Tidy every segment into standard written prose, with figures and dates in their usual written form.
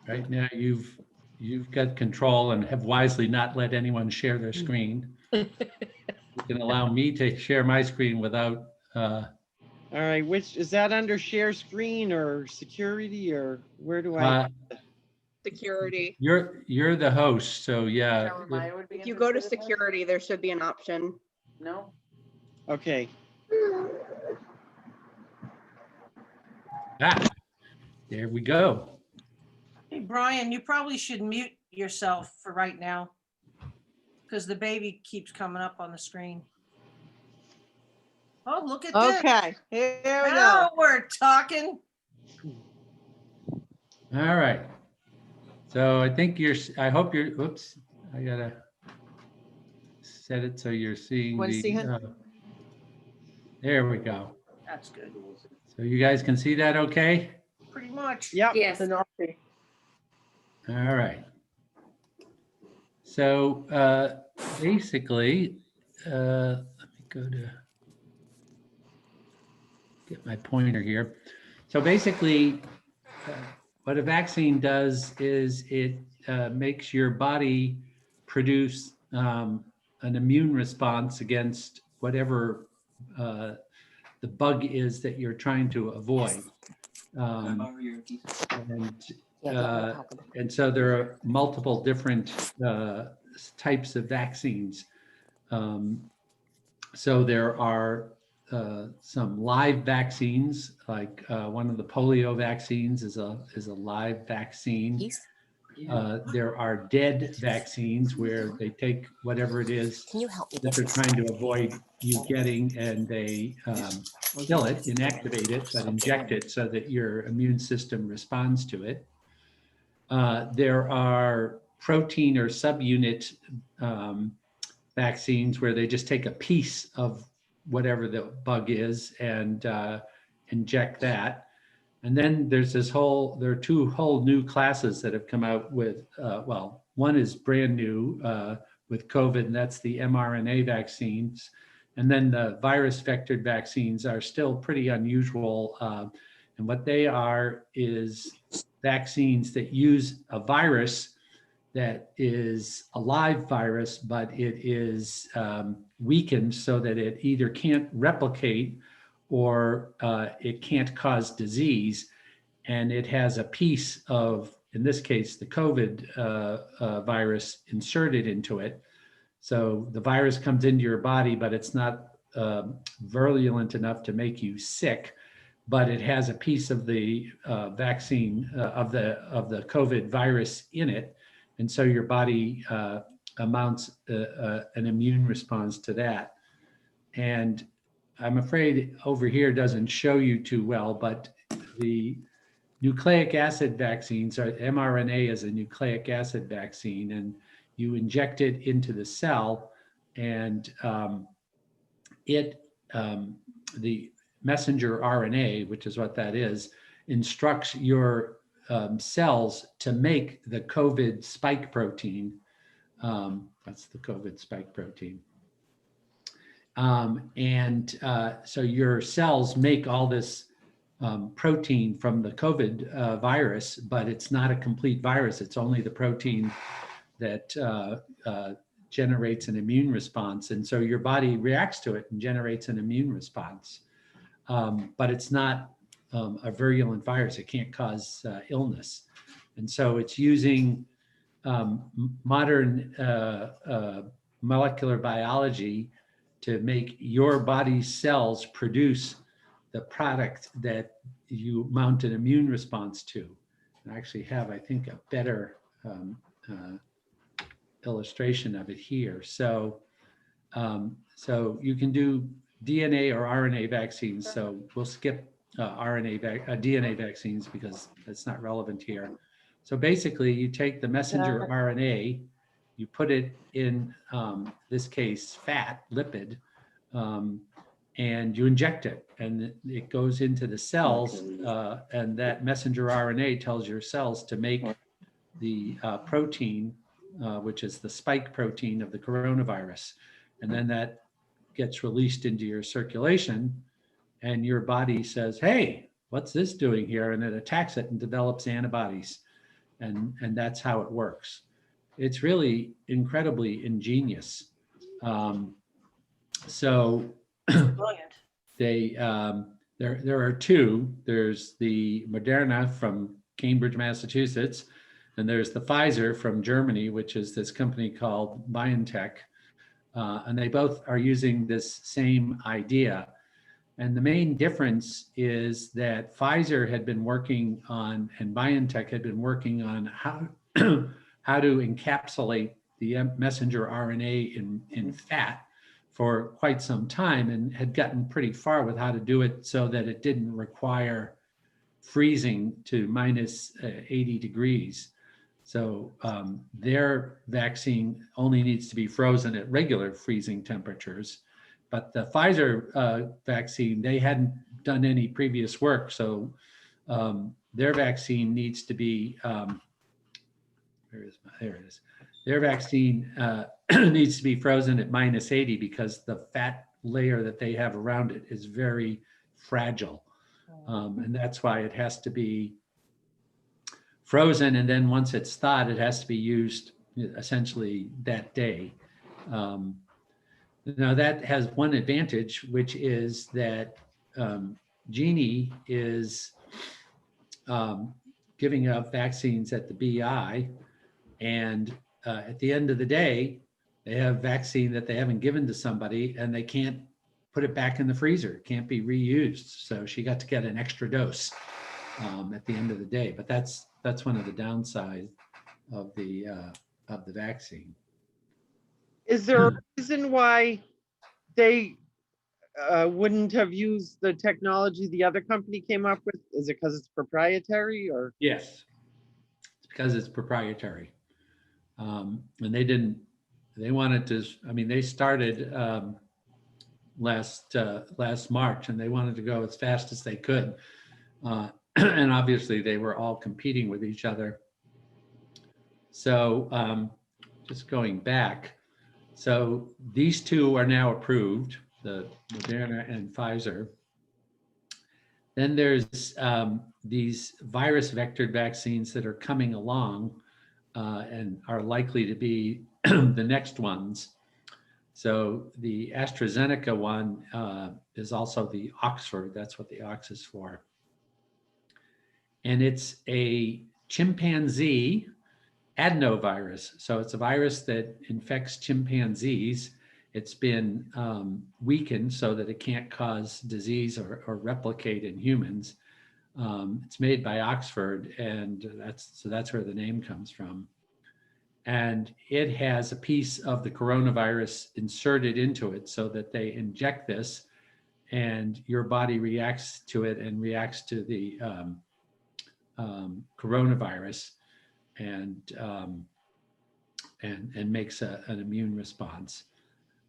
right now you've got control and have wisely not let anyone share their screen. You can allow me to share my screen without. All right, which is that under share screen or security or where do I? Security. You're the host, so yeah. If you go to security, there should be an option. No. Okay. There we go. Hey, Brian, you probably should mute yourself for right now because the baby keeps coming up on the screen. Oh, look at this. Okay, here we go. Now we're talking. All right. So I think I hope you're, oops, I gotta set it so you're seeing Want to see him? there we go. That's good. So you guys can see that okay? Pretty much. Yep. Yes. All right. So basically, let me go to get my pointer here. So basically, what a vaccine does is it makes your body produce an immune response against whatever the bug is that you're trying to avoid. And so there are multiple different types of vaccines. So there are some live vaccines, like one of the polio vaccines is a live vaccine. There are dead vaccines where they take whatever it is that they're trying to avoid you getting, and they kill it, inactivate it, but inject it so that your immune system responds to it. There are protein or subunit vaccines where they just take a piece of whatever the bug is and inject that. And then there's there are two whole new classes that have come out with, well, one is brand new with COVID, and that's the mRNA vaccines. And then the virus vectored vaccines are still pretty unusual. And what they are is vaccines that use a virus that is a live virus, but it is weakened so that it either can't replicate or it can't cause disease. And it has a piece of, in this case, the COVID virus inserted into it. So the virus comes into your body, but it's not virulent enough to make you sick, but it has a piece of the vaccine of the COVID virus in it. And so your body mounts an immune response to that. And I'm afraid over here doesn't show you too well, but the nucleic acid vaccines, or mRNA is a nucleic acid vaccine, and you inject it into the cell, and the messenger RNA, which is what that is, instructs your cells to make the COVID spike protein. That's the COVID spike protein. So your cells make all this protein from the COVID virus, but it's not a complete virus. It's only the protein that generates an immune response. And so your body reacts to it and generates an immune response. But it's not a virulent virus. It can't cause illness. And so it's using modern molecular biology to make your body's cells produce the product that you mount an immune response to. And I actually have, I think, a better illustration of it here. So, so you can do DNA or RNA vaccines. So we'll skip DNA vaccines because that's not relevant here. So basically, you take the messenger RNA, you put it in this case, fat, lipid, and you inject it, and it goes into the cells, and that messenger RNA tells your cells to make the protein, which is the spike protein of the coronavirus. And then that gets released into your circulation, and your body says, hey, what's this doing here? And it attacks it and develops antibodies. and that's how it works. It's really incredibly ingenious. So Brilliant. there are two. There's the Moderna from Cambridge, Massachusetts, and there's the Pfizer from Germany, which is this company called BioNTech. And they both are using this same idea. And the main difference is that Pfizer had been working on, and BioNTech had been working on how, how to encapsulate the messenger RNA in fat for quite some time, and had gotten pretty far with how to do it so that it didn't require freezing to minus 80 degrees. So their vaccine only needs to be frozen at regular freezing temperatures. But the Pfizer vaccine, they hadn't done any previous work. So their vaccine needs to be, there it is. Their vaccine needs to be frozen at minus 80 because the fat layer that they have around it is very fragile. And that's why it has to be frozen. And then once it's thawed, it has to be used essentially that day. Now that has one advantage, which is that Jeannie is giving out vaccines at the BI, and at the end of the day, they have vaccine that they haven't given to somebody and they can't put it back in the freezer. It can't be reused. So she got to get an extra dose at the end of the day. But that's one of the downsides of the vaccine. Is there a reason why they wouldn't have used the technology the other company came up with? Is it because it's proprietary, or? Yes, it's because it's proprietary. And they wanted to, I mean, they started last March, and they wanted to go as fast as they could. And obviously they were all competing with each other. So just going back, so these two are now approved, the Moderna and Pfizer. Then there's these virus vectored vaccines that are coming along and are likely to be the next ones. So the AstraZeneca one is also the Oxford, that's what the Ox is for. And it's a chimpanzee adenovirus. So it's a virus that infects chimpanzees. It's been weakened so that it can't cause disease or replicate in humans. It's made by Oxford, and that's where the name comes from. And it has a piece of the coronavirus inserted into it so that they inject this, and your body reacts to it and reacts to the coronavirus and makes an immune response.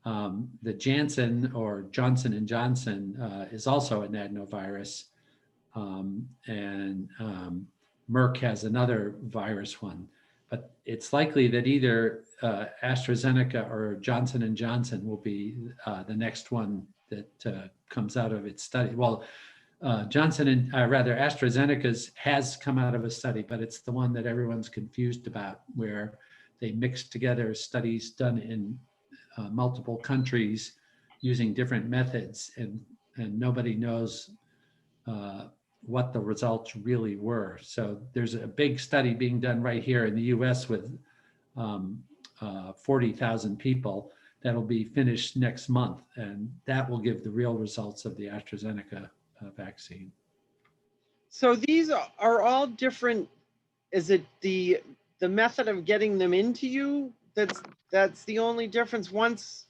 The Janssen or Johnson & Johnson is also an adenovirus, and Merck has another virus one. But it's likely that either AstraZeneca or Johnson & Johnson will be the next one that comes out of its study. Well, AstraZeneca's has come out of a study, but it's the one that everyone's confused about, where they mixed together studies done in multiple countries using different methods, and nobody knows what the results really were. So there's a big study being done right here in the US with 40,000 people that'll be finished next month, and that will give the real results of the AstraZeneca vaccine. So these are all different. Is it the method of getting them into you that's the only difference? Once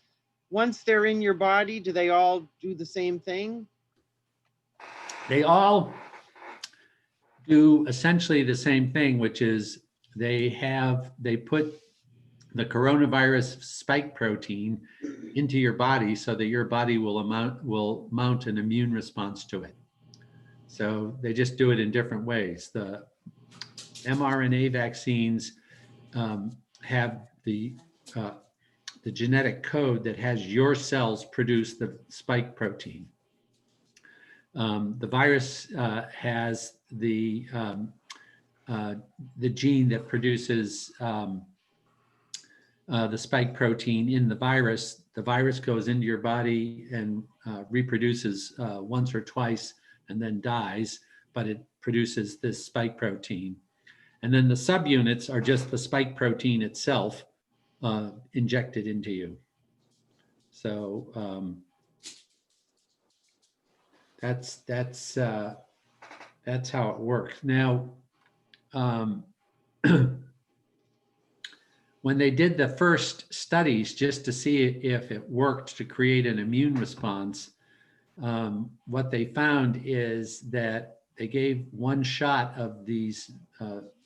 they're in your body, do they all do the same thing? They all do essentially the same thing, which is they put the coronavirus spike protein into your body so that your body will mount an immune response to it. So they just do it in different ways. The mRNA vaccines have the genetic code that has your cells produce the spike protein. The virus has the the gene that produces the spike protein in the virus goes into your body and reproduces once or twice and then dies, but it produces this spike protein. And then the subunits are just the spike protein itself injected into you. So that's how it works. Now, when they did the first studies just to see if it worked to create an immune response, what they found is that they gave one shot of these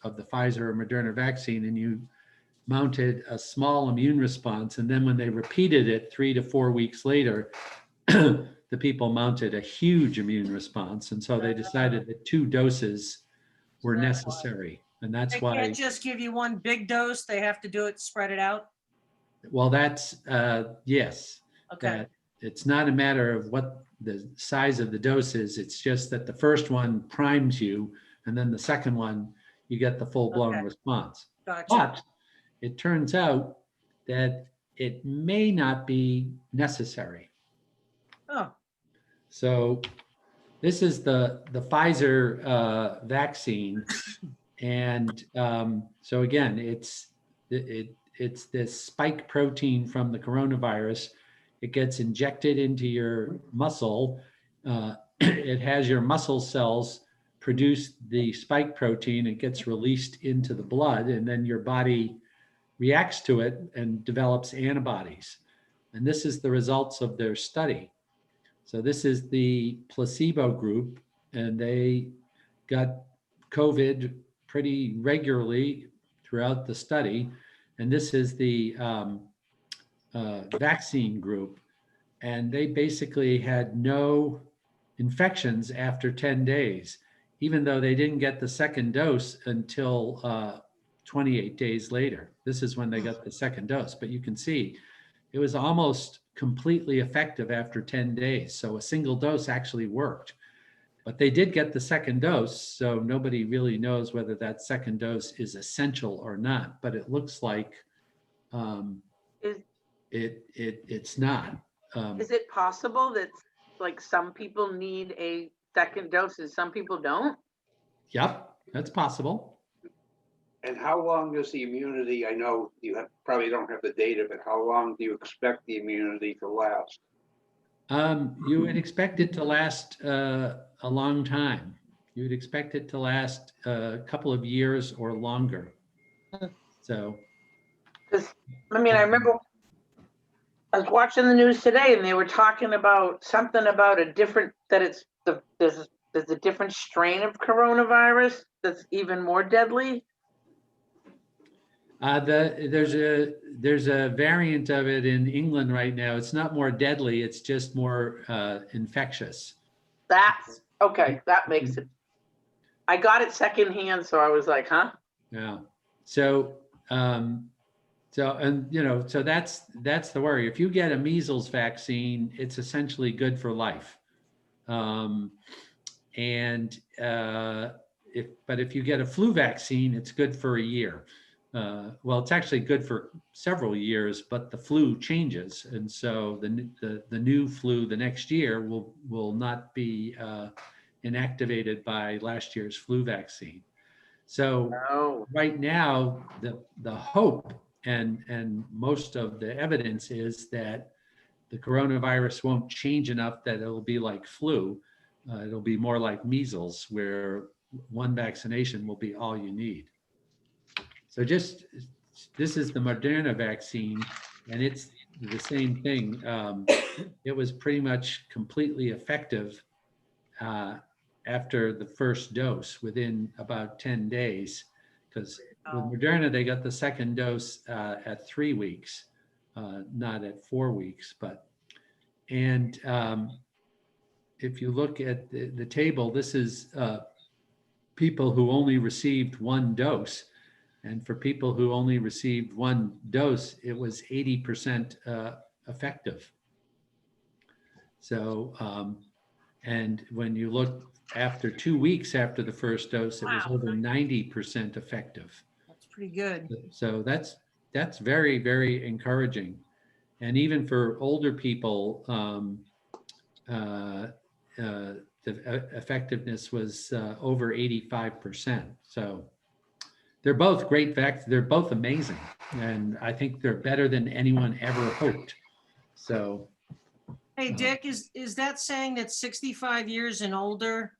of the Pfizer or Moderna vaccine, and you mounted a small immune response. And then when they repeated it 3 to 4 weeks later, the people mounted a huge immune response. And so they decided that 2 doses were necessary. And that's They why, can't just give you one big dose. They have to do it, spread it out. well, that's, yes, Okay. that it's not a matter of what the size of the dose is. It's just that the first one primes you, and then the second one, you get the full-blown Okay. response. Gotcha. But it turns out that it may not be necessary. Oh, So this is the Pfizer vaccine. And so again, it's this spike protein from the coronavirus. It gets injected into your muscle. It has your muscle cells produce the spike protein. It gets released into the blood, and then your body reacts to it and develops antibodies. And this is the results of their study. So this is the placebo group, and they got COVID pretty regularly throughout the study. And this is the vaccine group. And they basically had no infections after 10 days, even though they didn't get the second dose until 28 days later. This is when they got the second dose. But you can see it was almost completely effective after 10 days. So a single dose actually worked. But they did get the second dose, so nobody really knows whether that second dose is essential or not. But it looks like it's not. Is it possible that like some people need a second dose and some people don't? Yep, that's possible. And how long is the immunity? I know you probably don't have the data, but how long do you expect the immunity to last? You would expect it to last a long time. You would expect it to last a couple of years or longer. So, Because I mean, I remember I was watching the news today, and they were talking about something about a different there's a different strain of coronavirus that's even more deadly. there's a variant of it in England right now. It's not more deadly. It's just more infectious. That's okay. That makes it. I got it secondhand, so I was like, huh? Yeah. So, and so that's the worry. If you get a measles vaccine, it's essentially good for life. If you get a flu vaccine, it's good for a year. Well, it's actually good for several years, but the flu changes, and so the new flu the next year will not be inactivated by last year's flu vaccine. So right now, the hope and most of the evidence is that the coronavirus won't change enough that it'll be like flu. It'll be more like measles, where one vaccination will be all you need. So this is the Moderna vaccine, and it's the same thing. It was pretty much completely effective after the first dose within about 10 days, because with Moderna, they got the second dose at 3 weeks, not at 4 weeks. And if you look at the table, this is people who only received one dose. And for people who only received one dose, it was 80% effective. So And when you look after 2 weeks after the first dose, it was Wow. over 90% effective. That's pretty good. So that's very, very encouraging. And even for older people, the effectiveness was over 85%. So they're both great vaccines. They're both amazing. And I think they're better than anyone ever hoped. So, Hey, Dick, is that saying that 65 years and older,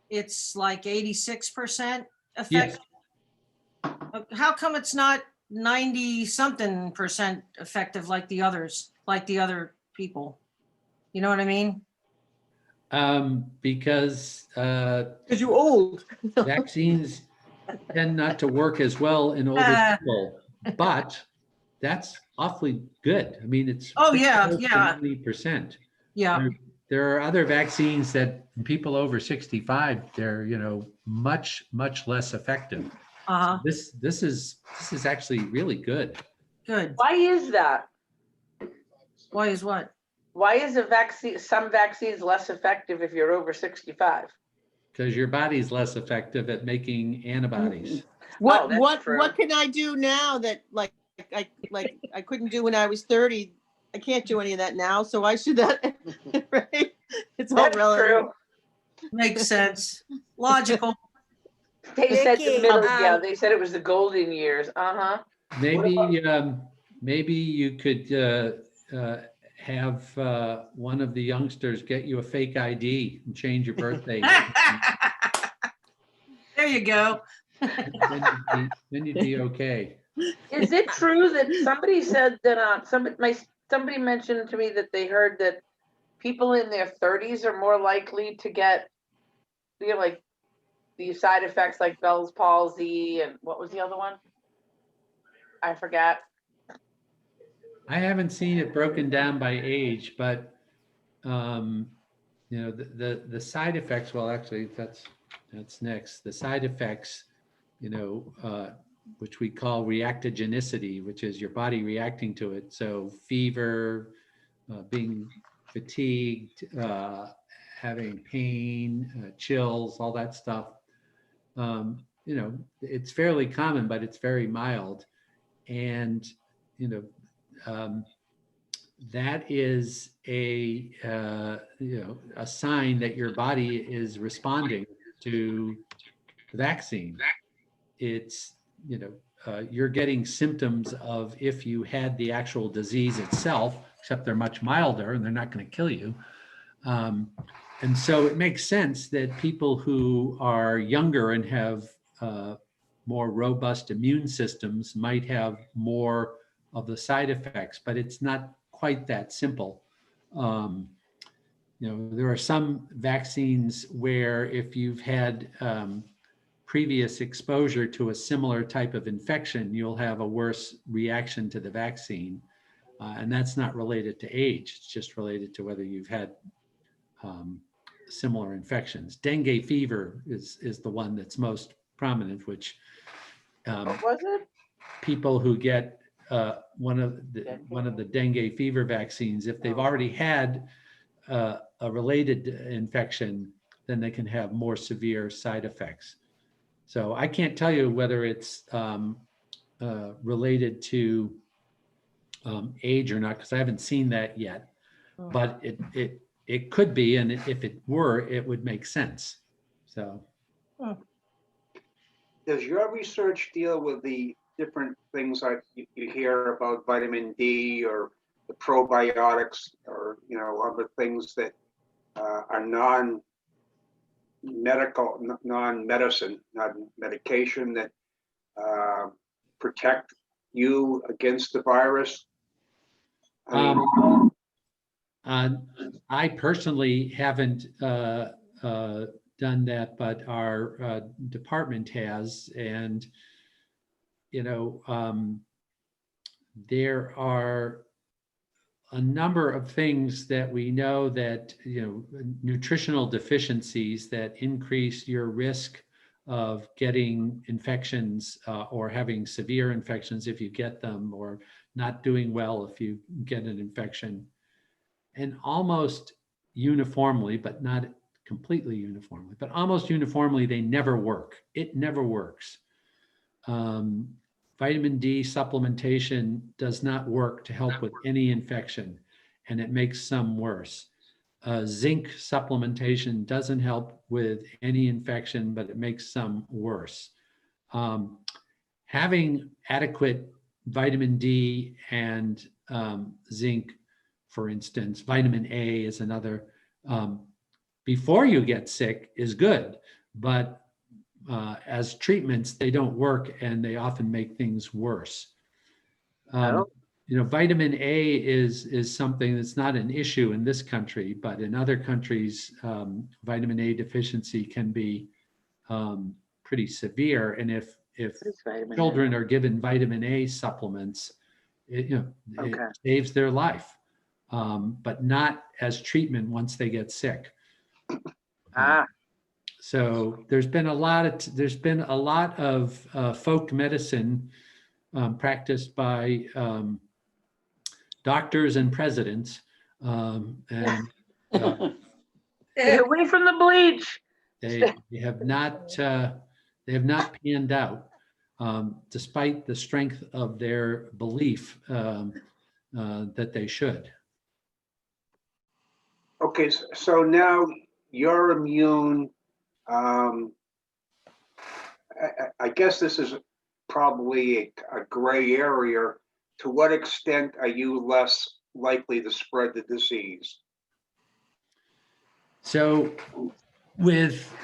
it's like 86% yes, effective? How come it's not 90 something percent effective like the others, like the other people? You know what I mean? because Because you're old. vaccines tend not to work as well in older people, but that's awfully good. I mean, it's Oh, pretty yeah, close to yeah. 90%. Yeah. There are other vaccines that in people over 65, they're, much, much less effective. Uh-huh. This is actually really good. Good. Why is that? Why is what? Why is a vaccine, some vaccines less effective if you're over 65? Because your body's less effective at making antibodies. What that's what true. what can I do now that I couldn't do when I was 30? I can't do any of that now, so why should that right? It's all That's relative. true. Makes sense. Logical. They said the Vicky, middle, yeah, they said it was the golden years. Uh-huh. Maybe you could have one of the youngsters get you a fake ID and change your birthday. There you go. Then you'd be okay. Is it true that somebody said that, somebody mentioned to me that they heard that people in their 30s are more likely to get, like these side effects like Bell's palsy, and what was the other one? I forgot. I haven't seen it broken down by age, but the side effects. Well, actually, that's next. The side effects, which we call reactogenicity, which is your body reacting to it. So fever, being fatigued, having pain, chills, all that stuff. It's fairly common, but it's very mild. And, that is a sign that your body is responding to the vaccine. It's, you're getting symptoms of if you had the actual disease itself, except they're much milder and they're not going to kill you. And so it makes sense that people who are younger and have more robust immune systems might have more of the side effects, but it's not quite that simple. There are some vaccines where if you've had previous exposure to a similar type of infection, you'll have a worse reaction to the vaccine. And that's not related to age. It's just related to whether you've had similar infections. Dengue fever is the one that's most prominent, which What was it? people who get one of the dengue fever vaccines, if they've already had a related infection, then they can have more severe side effects. So I can't tell you whether it's related to age or not, because I haven't seen that yet. But it could be, and if it were, it would make sense. So. Does your research deal with the different things like you hear about vitamin D or the probiotics or, other things that are non-medical, non-medicine, not medication that protect you against the virus? I mean, I personally haven't done that, but our department has, and there are a number of things that we know that nutritional deficiencies that increase your risk of getting infections or having severe infections if you get them, or not doing well if you get an infection. And almost uniformly, but not completely uniformly, but almost uniformly, they never work. It never works. Vitamin D supplementation does not work to help with any infection, and it makes some worse. Zinc supplementation doesn't help with any infection, but it makes some worse. Having adequate vitamin D and zinc, for instance, vitamin A is another, before you get sick is good, but as treatments, they don't work and they often make things worse. Oh. You know, vitamin A is something that's not an issue in this country, but in other countries, vitamin A deficiency can be pretty severe. And if What is vitamin A? children are given vitamin A supplements, it Okay. saves their life, but not as treatment once they get sick. Ah, So there's been a lot of folk medicine practiced by doctors and presidents, and get away from the bleach. they have not panned out, despite the strength of their belief that they should. Okay, so now you're immune. I guess this is probably a gray area. To what extent are you less likely to spread the disease? So with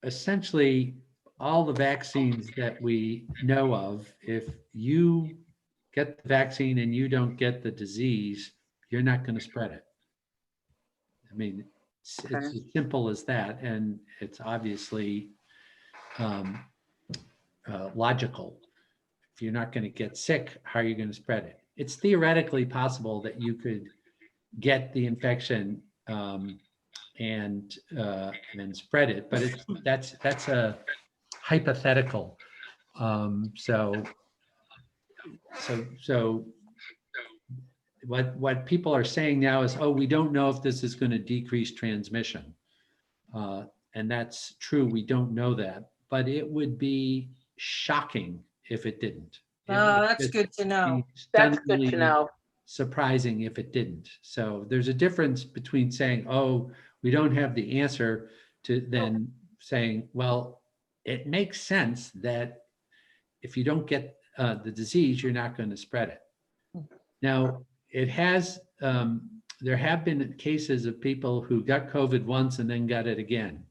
essentially all the vaccines that we know of, if you get the vaccine and you don't get the disease, you're not going to spread it. I mean, it's as simple as that, and it's obviously logical. If you're not going to get sick, how are you going to spread it? It's theoretically possible that you could get the infection and spread it, but that's a hypothetical. So what people are saying now is, oh, we don't know if this is going to decrease transmission, and that's true. We don't know that, but it would be shocking if it didn't. It Oh, would that's just good to know. be That's good to stunningly know. surprising if it didn't. So there's a difference between saying, oh, we don't have the answer, to then saying, well, it makes sense that if you don't get the disease, you're not going to spread it. Now, it has, there have been cases of people who got COVID once and then got it again.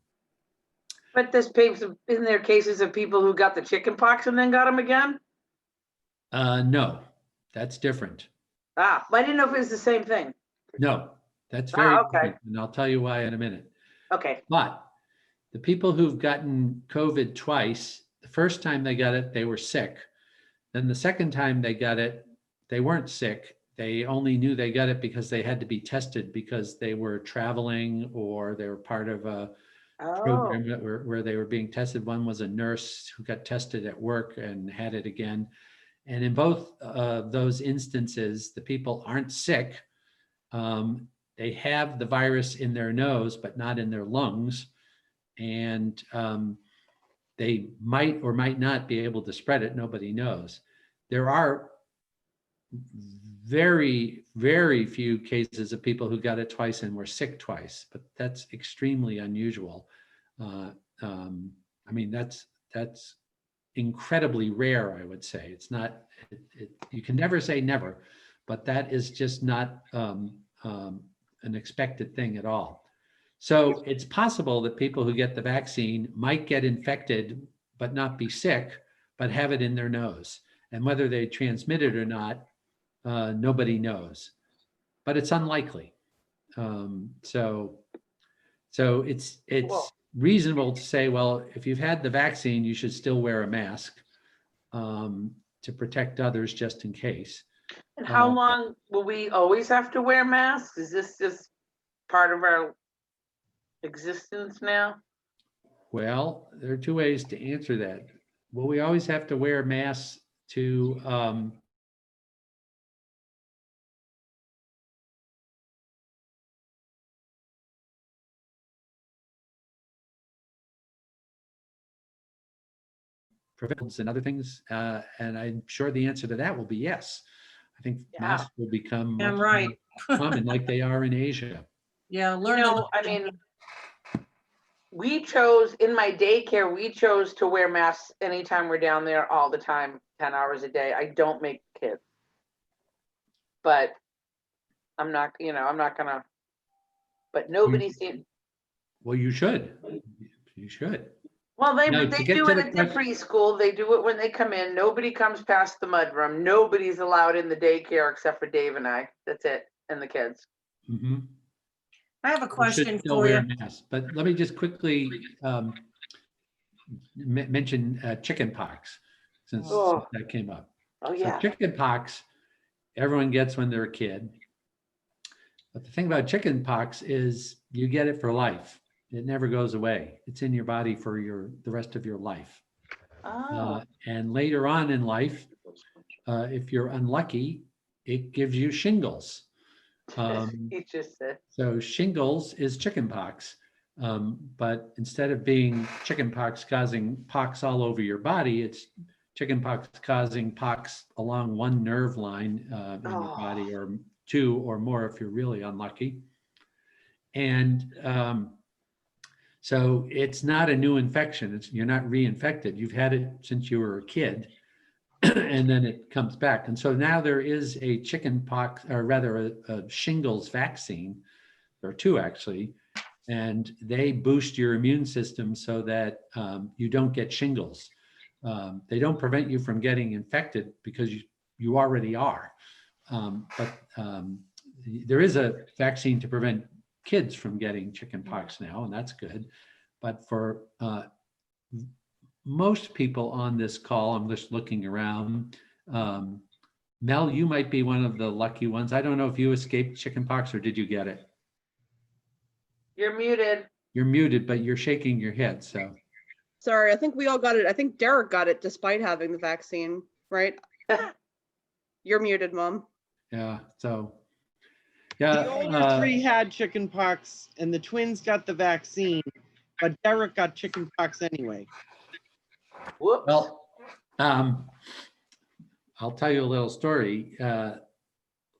But isn't there cases of people who got the chicken pox and then got them again? No, that's different. Ah, I didn't know if it was the same thing. No, that's very okay. different, and I'll tell you why in a minute. Okay. But the people who've gotten COVID twice, the first time they got it, they were sick. Then the second time they got it, they weren't sick. They only knew they got it because they had to be tested because they were traveling or they were part of a program that where they were being tested. One was a nurse who got tested at work and had it again. And in both those instances, the people aren't sick. They have the virus in their nose, but not in their lungs. And they might or might not be able to spread it. Nobody knows. There are very, very few cases of people who got it twice and were sick twice, but that's extremely unusual. I mean, that's incredibly rare, I would say. It's not, you can never say never, but that is just not an expected thing at all. So it's possible that people who get the vaccine might get infected, but not be sick, but have it in their nose. And whether they transmit it or not, nobody knows, but it's unlikely. So it's reasonable to say, well, if you've had the vaccine, you should still wear a mask to protect others just in case. And how long will we always have to wear masks? Is this just part of our existence now? Well, there are two ways to answer that. Will we always have to wear masks to prevents and other things? And I'm sure the answer to that will be yes. I think Yeah. masks will become I'm much right. more common like they are in Asia. Yeah, You learn. know, I mean, we chose, in my daycare, we chose to wear masks anytime we're down there all the time, 10 hours a day. I don't make kids. But I'm not, I'm not gonna, but nobody seemed, Well, you should. You should. well, Now, they to get do to it the at the preschool. They do it when they come in. Nobody comes past the mudroom. Nobody's allowed in the daycare except for Dave and I. That's it. And the kids. Mhm. I have a You should question still for wear you. masks. But let me just quickly mention chicken pox, since Oh. that came up. Oh, So yeah. chicken pox, everyone gets when they're a kid. But the thing about chicken pox is you get it for life. It never goes away. It's in your body for the rest of your life. Oh. And later on in life, if you're unlucky, it gives you shingles. He just said. So shingles is chicken pox. But instead of being chicken pox causing pox all over your body, it's chicken pox causing pox along one nerve line in your body, or two or more if you're really unlucky. And so it's not a new infection. You're not reinfected. You've had it since you were a kid, and then it comes back. And so now there is a chicken pox, or rather a shingles vaccine. There are two actually, and they boost your immune system so that you don't get shingles. They don't prevent you from getting infected because you already are. But there is a vaccine to prevent kids from getting chicken pox now, and that's good. But for most people on this call, I'm just looking around. Mel, you might be one of the lucky ones. I don't know if you escaped chicken pox or did you get it? You're muted. You're muted, but you're shaking your head, so. Sorry, I think we all got it. I think Derek got it despite having the vaccine, right? You're muted, Mom. Yeah, so, The older yeah. three had chicken pox and the twins got the vaccine, but Derek got chicken pox anyway. Whoops. Well, I'll tell you a little story.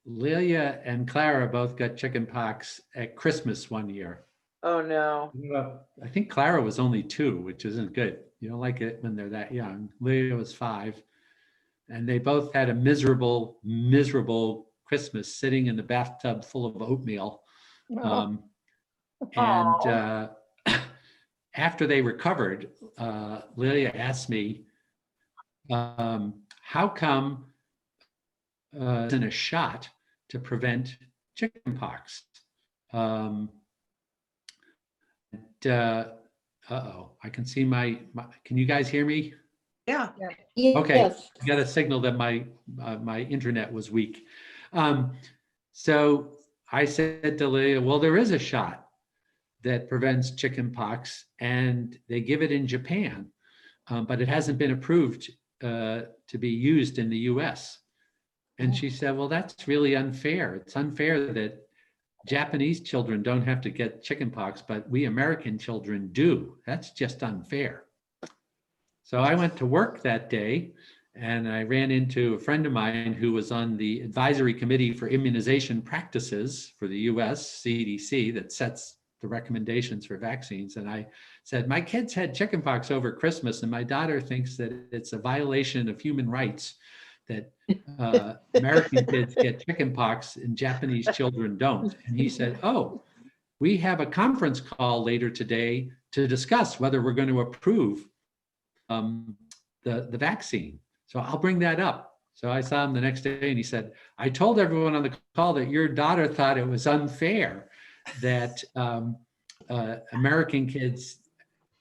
Lelia and Clara both got chicken pox at Christmas one year. Oh, no. I think Clara was only 2, which isn't good. You don't like it when they're that young. Lelia was 5. And they both had a miserable, miserable Christmas sitting in the bathtub full of oatmeal. And after they recovered, Lelia asked me, how come in a shot to prevent chicken pox? Uh-oh, I can see can you guys hear me? Yeah. Okay, Yes. I got a signal that my internet was weak. So I said to Leah, well, there is a shot that prevents chicken pox and they give it in Japan, but it hasn't been approved to be used in the US. And she said, well, that's really unfair. It's unfair that Japanese children don't have to get chicken pox, but we American children do. That's just unfair. So I went to work that day and I ran into a friend of mine who was on the advisory committee for immunization practices for the US CDC that sets the recommendations for vaccines. And I said, my kids had chickenpox over Christmas and my daughter thinks that it's a violation of human rights that American kids get chickenpox and Japanese children don't. And he said, oh, we have a conference call later today to discuss whether we're going to approve the vaccine. So I'll bring that up. So I saw him the next day and he said, I told everyone on the call that your daughter thought it was unfair that American kids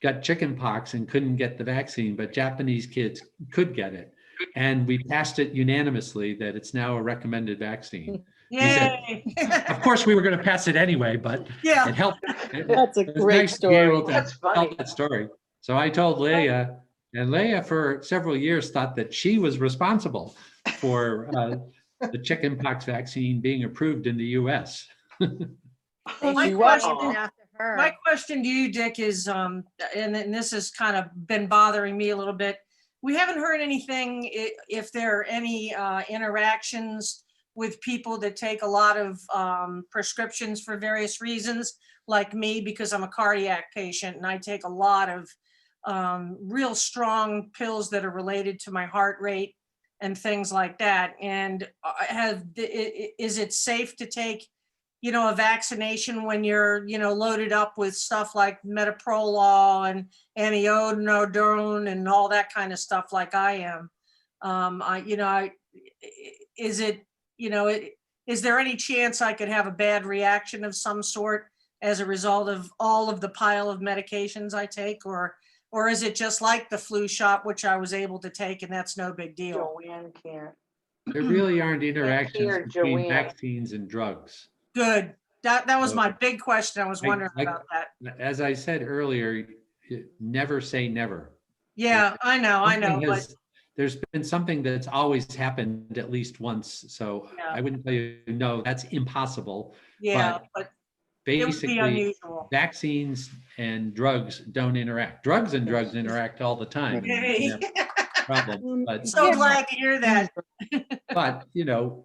got chickenpox and couldn't get the vaccine, but Japanese kids could get it. And we passed it unanimously that it's now a recommended vaccine. Yay. Of course, we were going to pass it anyway, but Yeah. it helped. That's a It was great nice to be story. able to That's tell funny. that story. So I told Leah, and Leah for several years thought that she was responsible for the chickenpox vaccine being approved in the US. My She was. question, my question to you, Dick, is, and this has kind of been bothering me a little bit. we haven't heard anything if there are any interactions with people that take a lot of prescriptions for various reasons, like me, because I'm a cardiac patient and I take a lot of real strong pills that are related to my heart rate and things like that. And is it safe to take, a vaccination when you're, loaded up with stuff like metoprolol and amiodarone and all that kind of stuff like I am? Is there any chance I could have a bad reaction of some sort as a result of all of the pile of medications I take, or is it just like the flu shot, which I was able to take, and that's no big deal? Joanne can't. There really aren't hear interactions between Joanne. vaccines and drugs. Good. That was So, my big question. I was wondering I- about that. As I said earlier, never say never. Yeah, I know, Something but has- There's been something that's always happened at least once, so Yeah. I wouldn't tell you, no, that's impossible. yeah, but it would be Basically, unusual. vaccines and drugs don't interact. Drugs and drugs interact all the time. and Hey. never a problem, but So glad to hear that. But,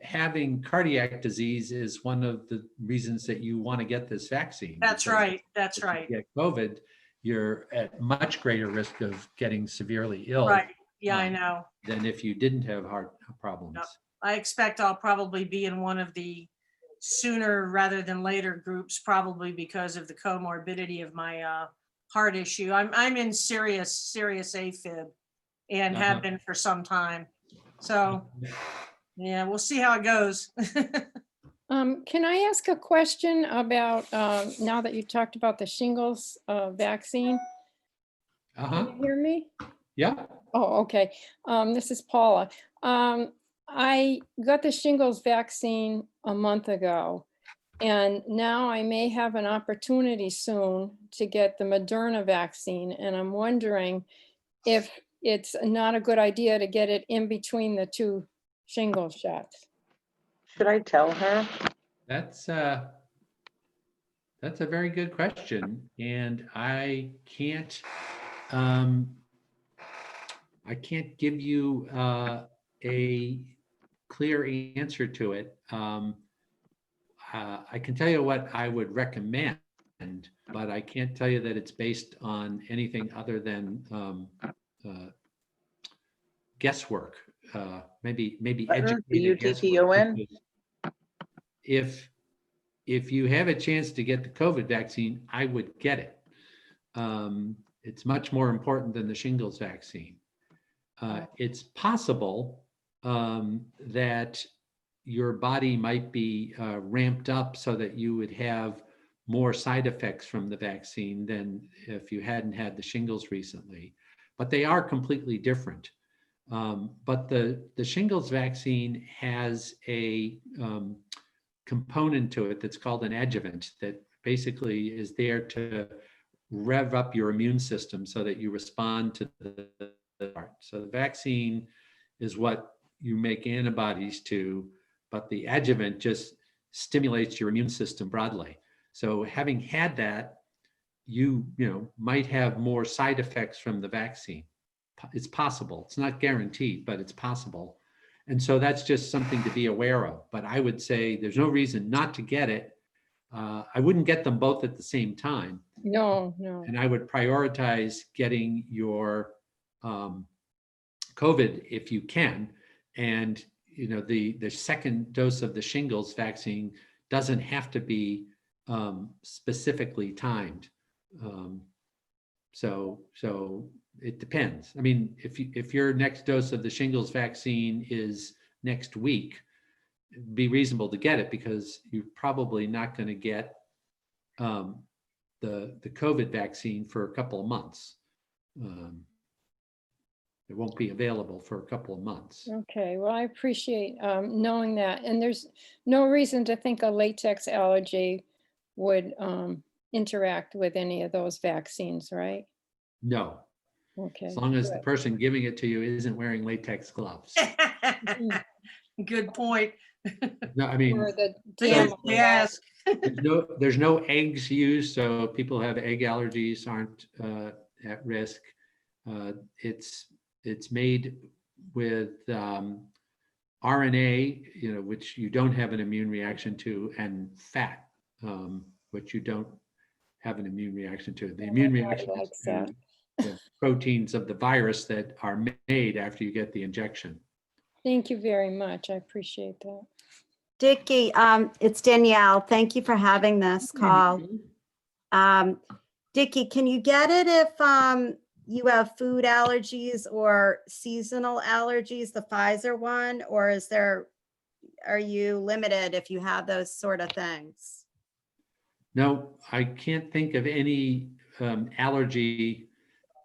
having cardiac disease is one of the reasons that you want to get this vaccine. That's because right. That's if you right. get COVID, you're at much greater risk of getting severely ill Right. Yeah, I Um, know. than if you didn't have heart problems. Yep. I expect I'll probably be in one of the sooner rather than later groups, probably because of the comorbidity of my heart issue. I'm in serious AFib and have Uh-huh. been for some time. So yeah, we'll see how it goes. Can I ask a question about, now that you talked about the shingles vaccine? Uh-huh, Can you hear me? yeah, Oh, okay. This is Paula. I got the shingles vaccine a month ago, and now I may have an opportunity soon to get the Moderna vaccine, and I'm wondering if it's not a good idea to get it in between the two shingles shots. Should I tell her? that's a very good question, and I can't give you a clear answer to it. I can tell you what I would recommend, but I can't tell you that it's based on anything other than guesswork. Maybe Button, educated guesswork. BUTTON? Because if you have a chance to get the COVID vaccine, I would get it. It's much more important than the shingles vaccine. It's possible that your body might be ramped up so that you would have more side effects from the vaccine than if you hadn't had the shingles recently, but they are completely different. But the shingles vaccine has a component to it that's called an adjuvant that basically is there to rev up your immune system so that you respond to the part. So the vaccine is what you make antibodies to, but the adjuvant just stimulates your immune system broadly. So having had that, you might have more side effects from the vaccine. It's possible. It's not guaranteed, but it's possible. And so that's just something to be aware of. But I would say there's no reason not to get it. I wouldn't get them both at the same time. No. And I would prioritize getting your COVID if you can. And the second dose of the shingles vaccine doesn't have to be specifically timed. So it depends. I mean, if your next dose of the shingles vaccine is next week, it'd be reasonable to get it because you're probably not going to get the COVID vaccine for a couple of months. It won't be available for a couple of months. Okay, well, I appreciate knowing that. And there's no reason to think a latex allergy would interact with any of those vaccines, right? No, Okay. as long as the good. person giving it to you isn't wearing latex gloves. Good point. No, I mean, Or the Yes, DMR. yes. there's no eggs used, so people who have egg allergies aren't at risk. it's made with RNA, which you don't have an immune reaction to, and fat, which you don't have an immune reaction to. The immune reaction is to the proteins of the virus that are made after you get the injection. Thank you very much. I appreciate that. Dickie, it's Danielle. Thank you for having this call. Dickie, can you get it if you have food allergies or seasonal allergies, the Pfizer one, or are you limited if you have those sort of things? No, I can't think of any allergy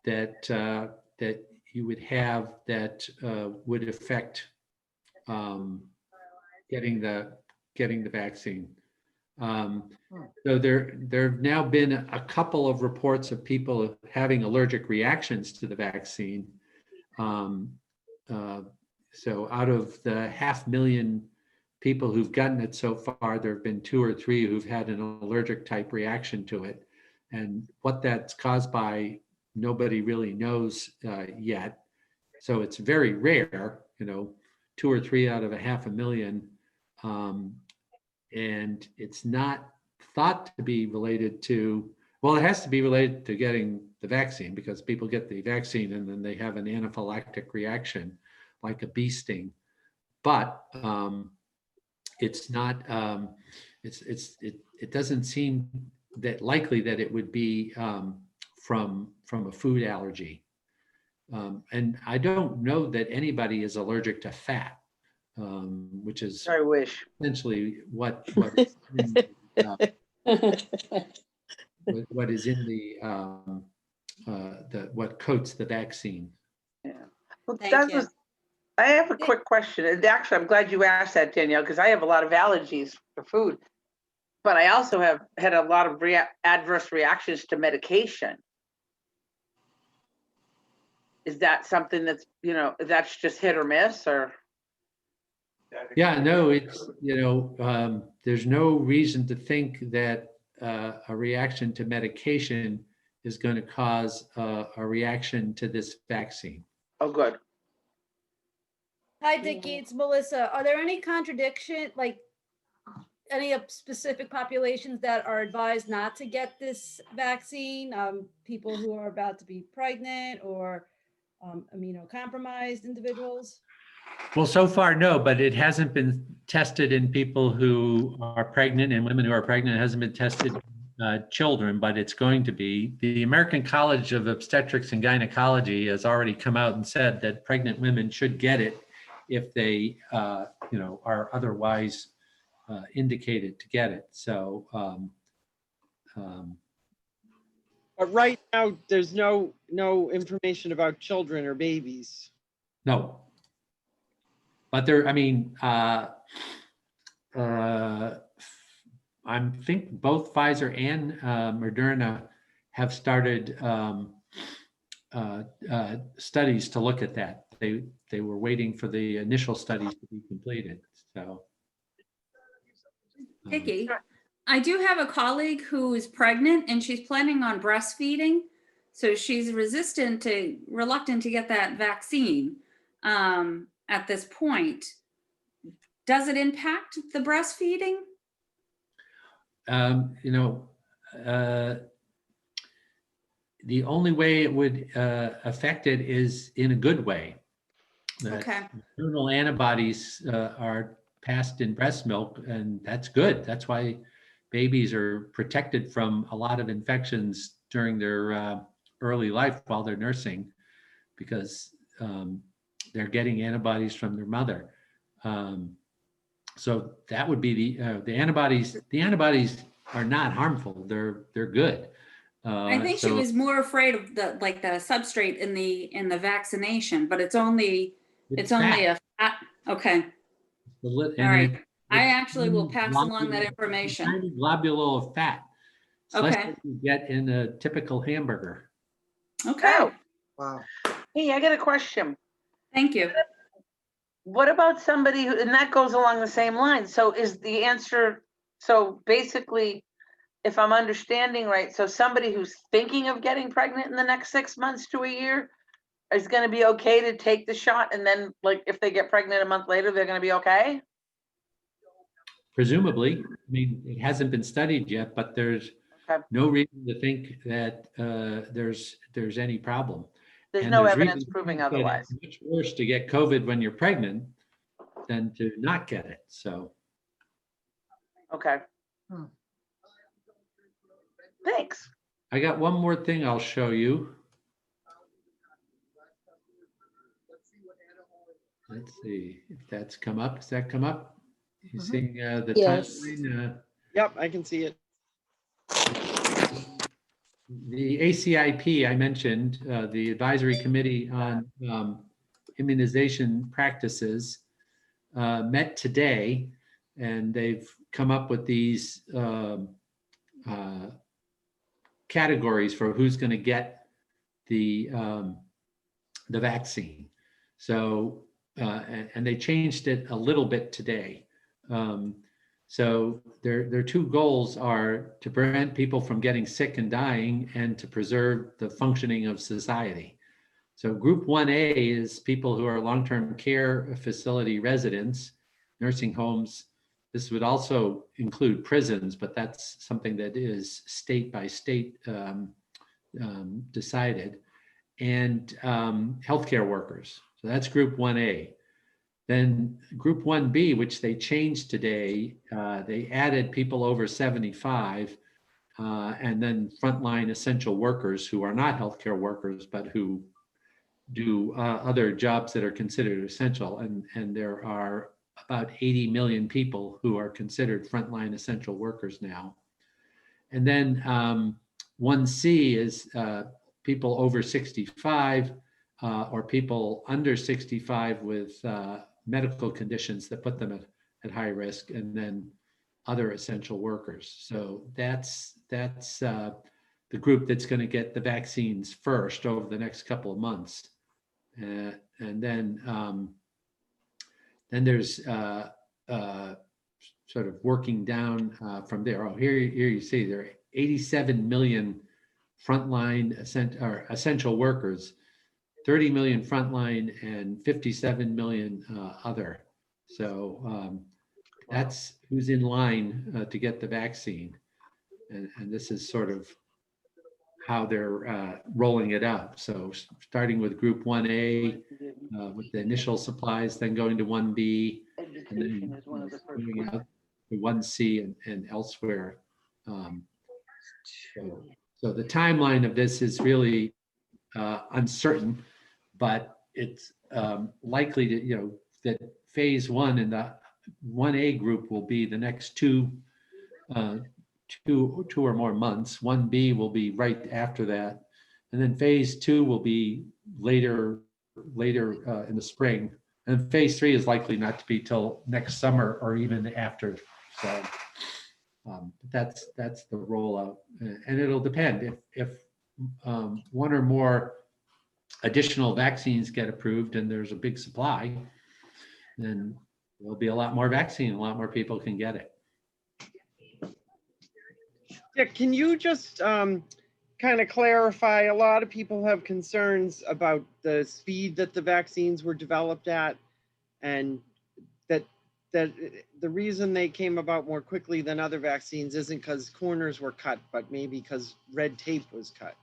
that you would have that would affect getting the vaccine. So there have now been a couple of reports of people having allergic reactions to the vaccine. So out of the 500,000 people who've gotten it so far, there have been 2 or 3 who've had an allergic type reaction to it. And what that's caused by, nobody really knows yet. So it's very rare, 2 or 3 out of 500,000. And it's not thought to be related to, well, it has to be related to getting the vaccine, because people get the vaccine and then they have an anaphylactic reaction like a bee sting. But it's not, it doesn't seem that likely that it would be from a food allergy. And I don't know that anybody is allergic to fat, which is I wish. essentially what is in the what coats the vaccine. Yeah. Well, Thank that you. was, I have a quick question. And actually, I'm glad you asked that, Danielle, because I have a lot of allergies for food. But I also have had a lot of adverse reactions to medication. Is that something that's, that's just hit or miss, or? Yeah, no, it's, there's no reason to think that a reaction to medication is going to cause a reaction to this vaccine. Oh, good. Hi, Dickie, it's Melissa. Are there any contradiction, like any of specific populations that are advised not to get this vaccine? People who are about to be pregnant or immunocompromised individuals? Well, so far, no, but it hasn't been tested in people who are pregnant and women who are pregnant. It hasn't been tested children, but it's going to be. The American College of Obstetrics and Gynecology has already come out and said that pregnant women should get it if they, are otherwise indicated to get it. So, But right now, there's no information about children or babies. no. But there, I think both Pfizer and Moderna have started studies to look at that. They were waiting for the initial studies to be completed. So, Dickie, I do have a colleague who is pregnant and she's planning on breastfeeding. So she's reluctant to get that vaccine at this point. Does it impact the breastfeeding? The only way it would affect it is in a good way. Okay. Maternal antibodies are passed in breast milk, and that's good. That's why babies are protected from a lot of infections during their early life while they're nursing, because they're getting antibodies from their mother. So that would be the antibodies. The antibodies are not harmful. They're good. I think she was more afraid of the substrate in the vaccination, but it's only a fat. Okay. All right. I actually will pass along that information. Tiny globule of fat. It's Okay. less than you get in a typical hamburger. Okay. Oh, Wow. hey, I got a question. Thank you. What about somebody who, and that goes along the same line. So is the answer, so basically, if I'm understanding right, so somebody who's thinking of getting pregnant in the next 6 months to a year, is gonna be okay to take the shot, and then, like, if they get pregnant a month later, they're gonna be okay? Presumably, I mean, it hasn't been studied yet, but there's Okay. no reason to think that there's any problem. There's And no there's evidence reason proving that otherwise. it's much worse to get COVID when you're pregnant than to not get it. So Okay. Thanks. I got one more thing I'll show you. Let's see if that's come up. Does that come up? You seeing the Yes. timeline? Yep, I can see it. The ACIP, I mentioned, the Advisory Committee on Immunization Practices met today, and they've come up with these categories for who's going to get the vaccine. So, and they changed it a little bit today. So their two goals are to prevent people from getting sick and dying and to preserve the functioning of society. So group 1A is people who are long-term care facility residents, nursing homes. This would also include prisons, but that's something that is state by state decided, and healthcare workers. So that's group 1A. Then group 1B, which they changed today, they added people over 75 and then frontline essential workers who are not healthcare workers, but who do other jobs that are considered essential. And there are about 80 million people who are considered frontline essential workers now. And then 1C is people over 65 or people under 65 with medical conditions that put them at high risk, and then other essential workers. So that's the group that's going to get the vaccines first over the next couple of months. And then there's sort of working down from there. Oh, here you see there are 87 million frontline essential workers, 30 million frontline, and 57 million other. So that's who's in line to get the vaccine. And this is sort of how they're rolling it out. So starting with group 1A with the initial supplies, then going to 1B, and then going out to 1C and elsewhere. So the timeline of this is really uncertain, but it's likely to, that phase 1 in the 1A group will be the next two or more months. 1B will be right after that. And then phase 2 will be later in the spring. And phase 3 is likely not to be till next summer or even after. So that's the rollout. And it'll depend if one or more additional vaccines get approved and there's a big supply, then there'll be a lot more vaccine, a lot more people can get it. Dick, can you just kind of clarify? A lot of people have concerns about the speed that the vaccines were developed at, and that the reason they came about more quickly than other vaccines isn't because corners were cut, but maybe because red tape was cut.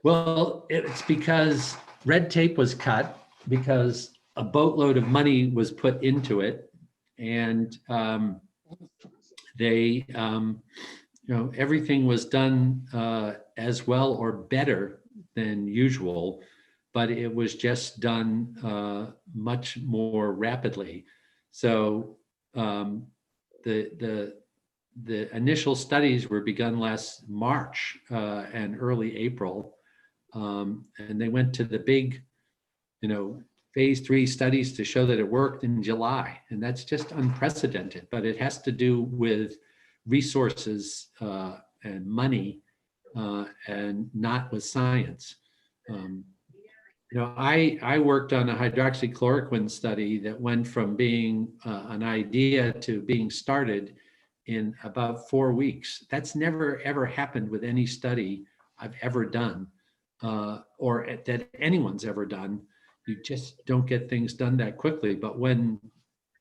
Well, it's because red tape was cut, because a boatload of money was put into it, and they, everything was done as well or better than usual, but it was just done much more rapidly. So the initial studies were begun last March and early April, and they went to the big, phase 3 studies to show that it worked in July, and that's just unprecedented. But it has to do with resources and money, and not with science. I worked on a hydroxychloroquine study that went from being an idea to being started in about 4 weeks. That's never ever happened with any study I've ever done. or that anyone's ever done. You just don't get things done that quickly. But when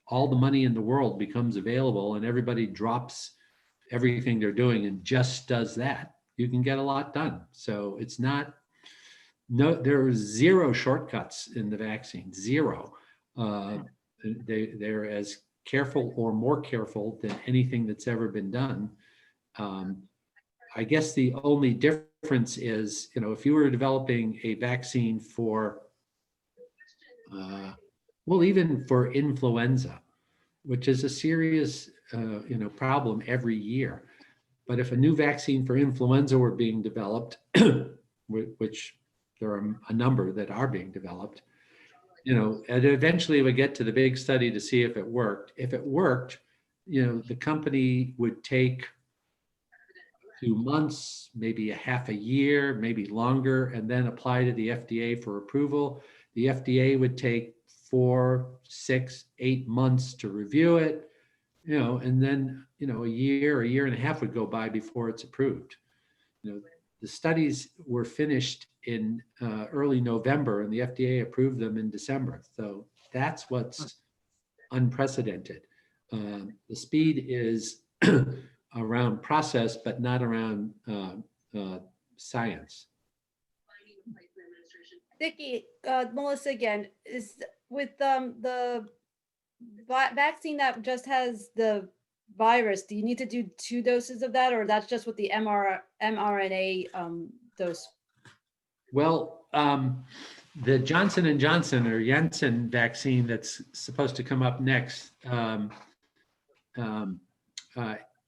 all the money in the world becomes available and everybody drops everything they're doing and just does that, you can get a lot done. So it's not, no, there are zero shortcuts in the vaccine, zero. They're as careful or more careful than anything that's ever been done. I guess the only difference is, if you were developing a vaccine for, well, even for influenza, which is a serious, problem every year. But if a new vaccine for influenza were being developed, which there are a number that are being developed, and eventually would get to the big study to see if it worked. If it worked, the company would take 2 months, maybe a half a year, maybe longer, and then apply to the FDA for approval. The FDA would take 4, 6, 8 months to review it, and then, a year and a half would go by before it's approved. The studies were finished in early November and the FDA approved them in December. So that's what's unprecedented. The speed is around process, but not around science. Vicki, Melissa again, is with the vaccine that just has the virus, do you need to do 2 doses of that, or that's just with the mRNA dose? Well, the Johnson & Johnson or Janssen vaccine that's supposed to come up next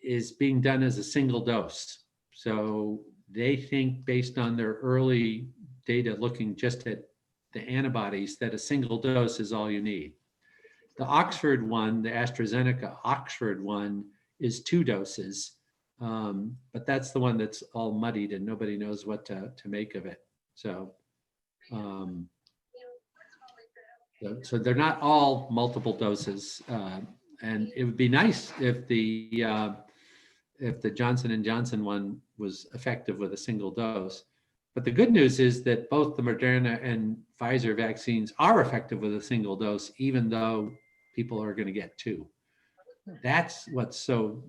is being done as a single dose. So they think, based on their early data looking just at the antibodies, that a single dose is all you need. The Oxford one, the AstraZeneca Oxford one, is 2 doses, but that's the one that's all muddied and nobody knows what to make of it. So, so they're not all multiple doses, and it would be nice if the Johnson & Johnson one was effective with a single dose. But the good news is that both the Moderna and Pfizer vaccines are effective with a single dose, even though people are going to get 2. That's what's so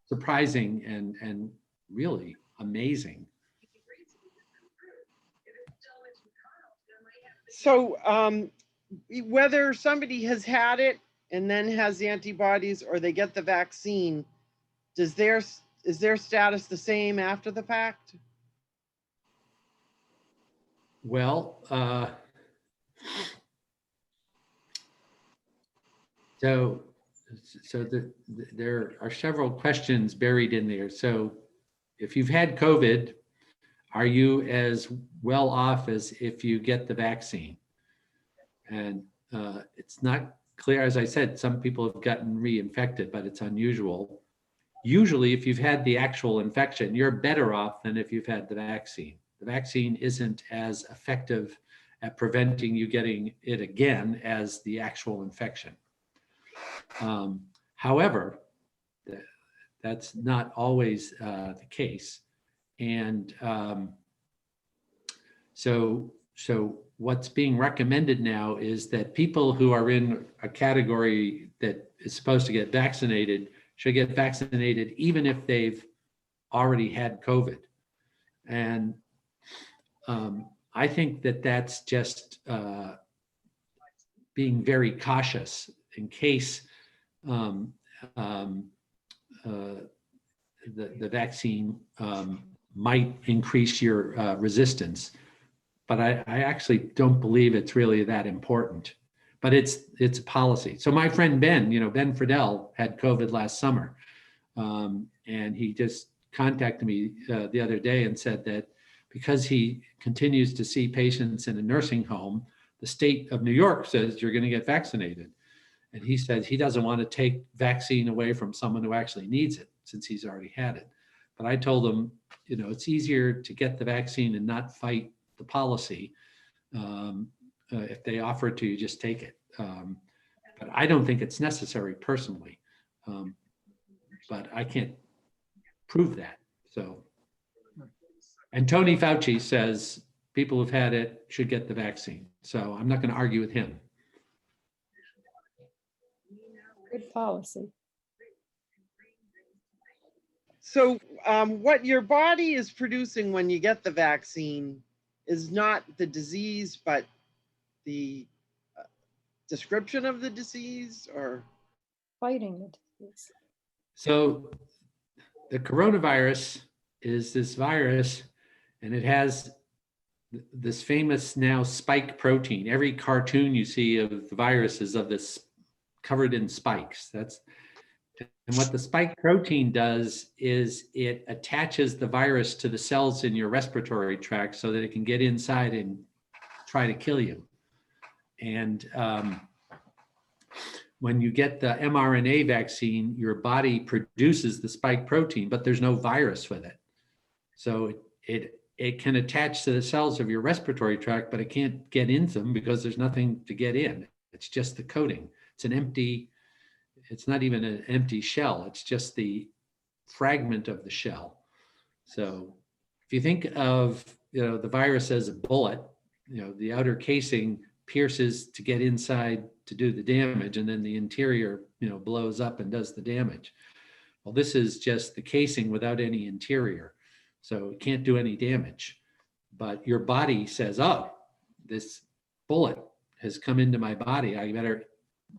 surprising and really amazing. So whether somebody has had it and then has the antibodies, or they get the vaccine, is their status the same after the fact? Well, so there are several questions buried in there. So if you've had COVID, are you as well off as if you get the vaccine? And it's not clear. As I said, some people have gotten reinfected, but it's unusual. Usually, if you've had the actual infection, you're better off than if you've had the vaccine. The vaccine isn't as effective at preventing you getting it again as the actual infection. However, that's not always the case. And so what's being recommended now is that people who are in a category that is supposed to get vaccinated should get vaccinated even if they've already had COVID. And I think that that's just being very cautious in case the vaccine might increase your resistance. But I actually don't believe it's really that important. But it's a policy. So my friend Ben, Ben Friedel had COVID last summer. And he just contacted me the other day and said that because he continues to see patients in a nursing home, the state of New York says you're going to get vaccinated. And he said he doesn't want to take vaccine away from someone who actually needs it since he's already had it. But I told him, it's easier to get the vaccine and not fight the policy. If they offer it to you, just take it. But I don't think it's necessary personally. But I can't prove that. So And Tony Fauci says people who've had it should get the vaccine. So I'm not going to argue with him. Good policy. So what your body is producing when you get the vaccine is not the disease, but the description of the disease, or? Fighting the disease. So the coronavirus is this virus, and it has this famous now spike protein. Every cartoon you see of the virus is of this covered in spikes. And what the spike protein does is it attaches the virus to the cells in your respiratory tract so that it can get inside and try to kill you. And when you get the mRNA vaccine, your body produces the spike protein, but there's no virus with it. So it can attach to the cells of your respiratory tract, but it can't get into them because there's nothing to get in. It's just the coating. It's not even an empty shell. It's just the fragment of the shell. So if you think of, the virus as a bullet, the outer casing pierces to get inside to do the damage, and then the interior, blows up and does the damage. Well, this is just the casing without any interior. So it can't do any damage. But your body says, oh, this bullet has come into my body. I better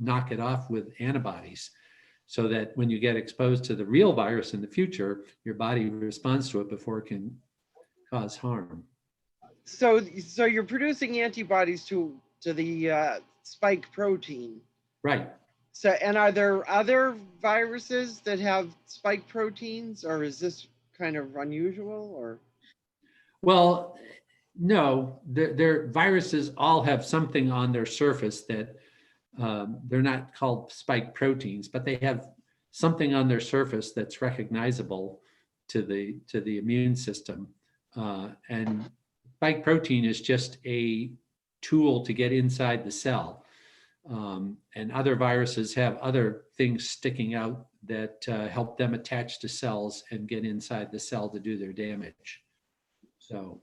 knock it off with antibodies, so that when you get exposed to the real virus in the future, your body responds to it before it can cause harm. So you're producing antibodies to the spike protein. Right. So, and are there other viruses that have spike proteins, or is this kind of unusual, or? Well, no, their viruses all have something on their surface that they're not called spike proteins, but they have something on their surface that's recognizable to the immune system. And spike protein is just a tool to get inside the cell. And other viruses have other things sticking out that help them attach to cells and get inside the cell to do their damage. So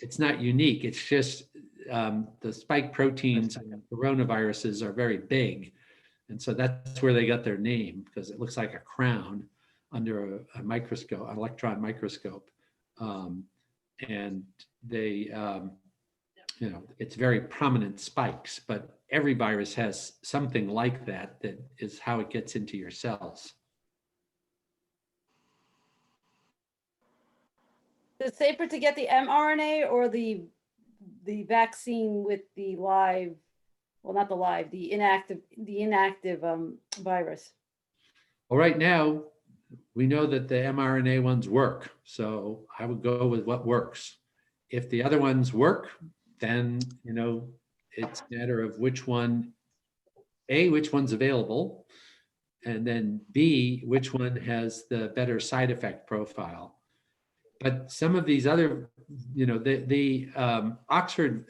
it's not unique. It's just the spike proteins and coronaviruses are very big. And so that's where they got their name, because it looks like a crown under a microscope, an electron microscope. And they, it's very prominent spikes, but every virus has something like that, that is how it gets into your cells. Is it safer to get the mRNA or the vaccine with the live, well, not the live, the inactive virus? Well, right now, we know that the mRNA ones work. So I would go with what works. If the other ones work, then, it's a matter of which one's available, and then B, which one has the better side effect profile. But some of these other, the Oxford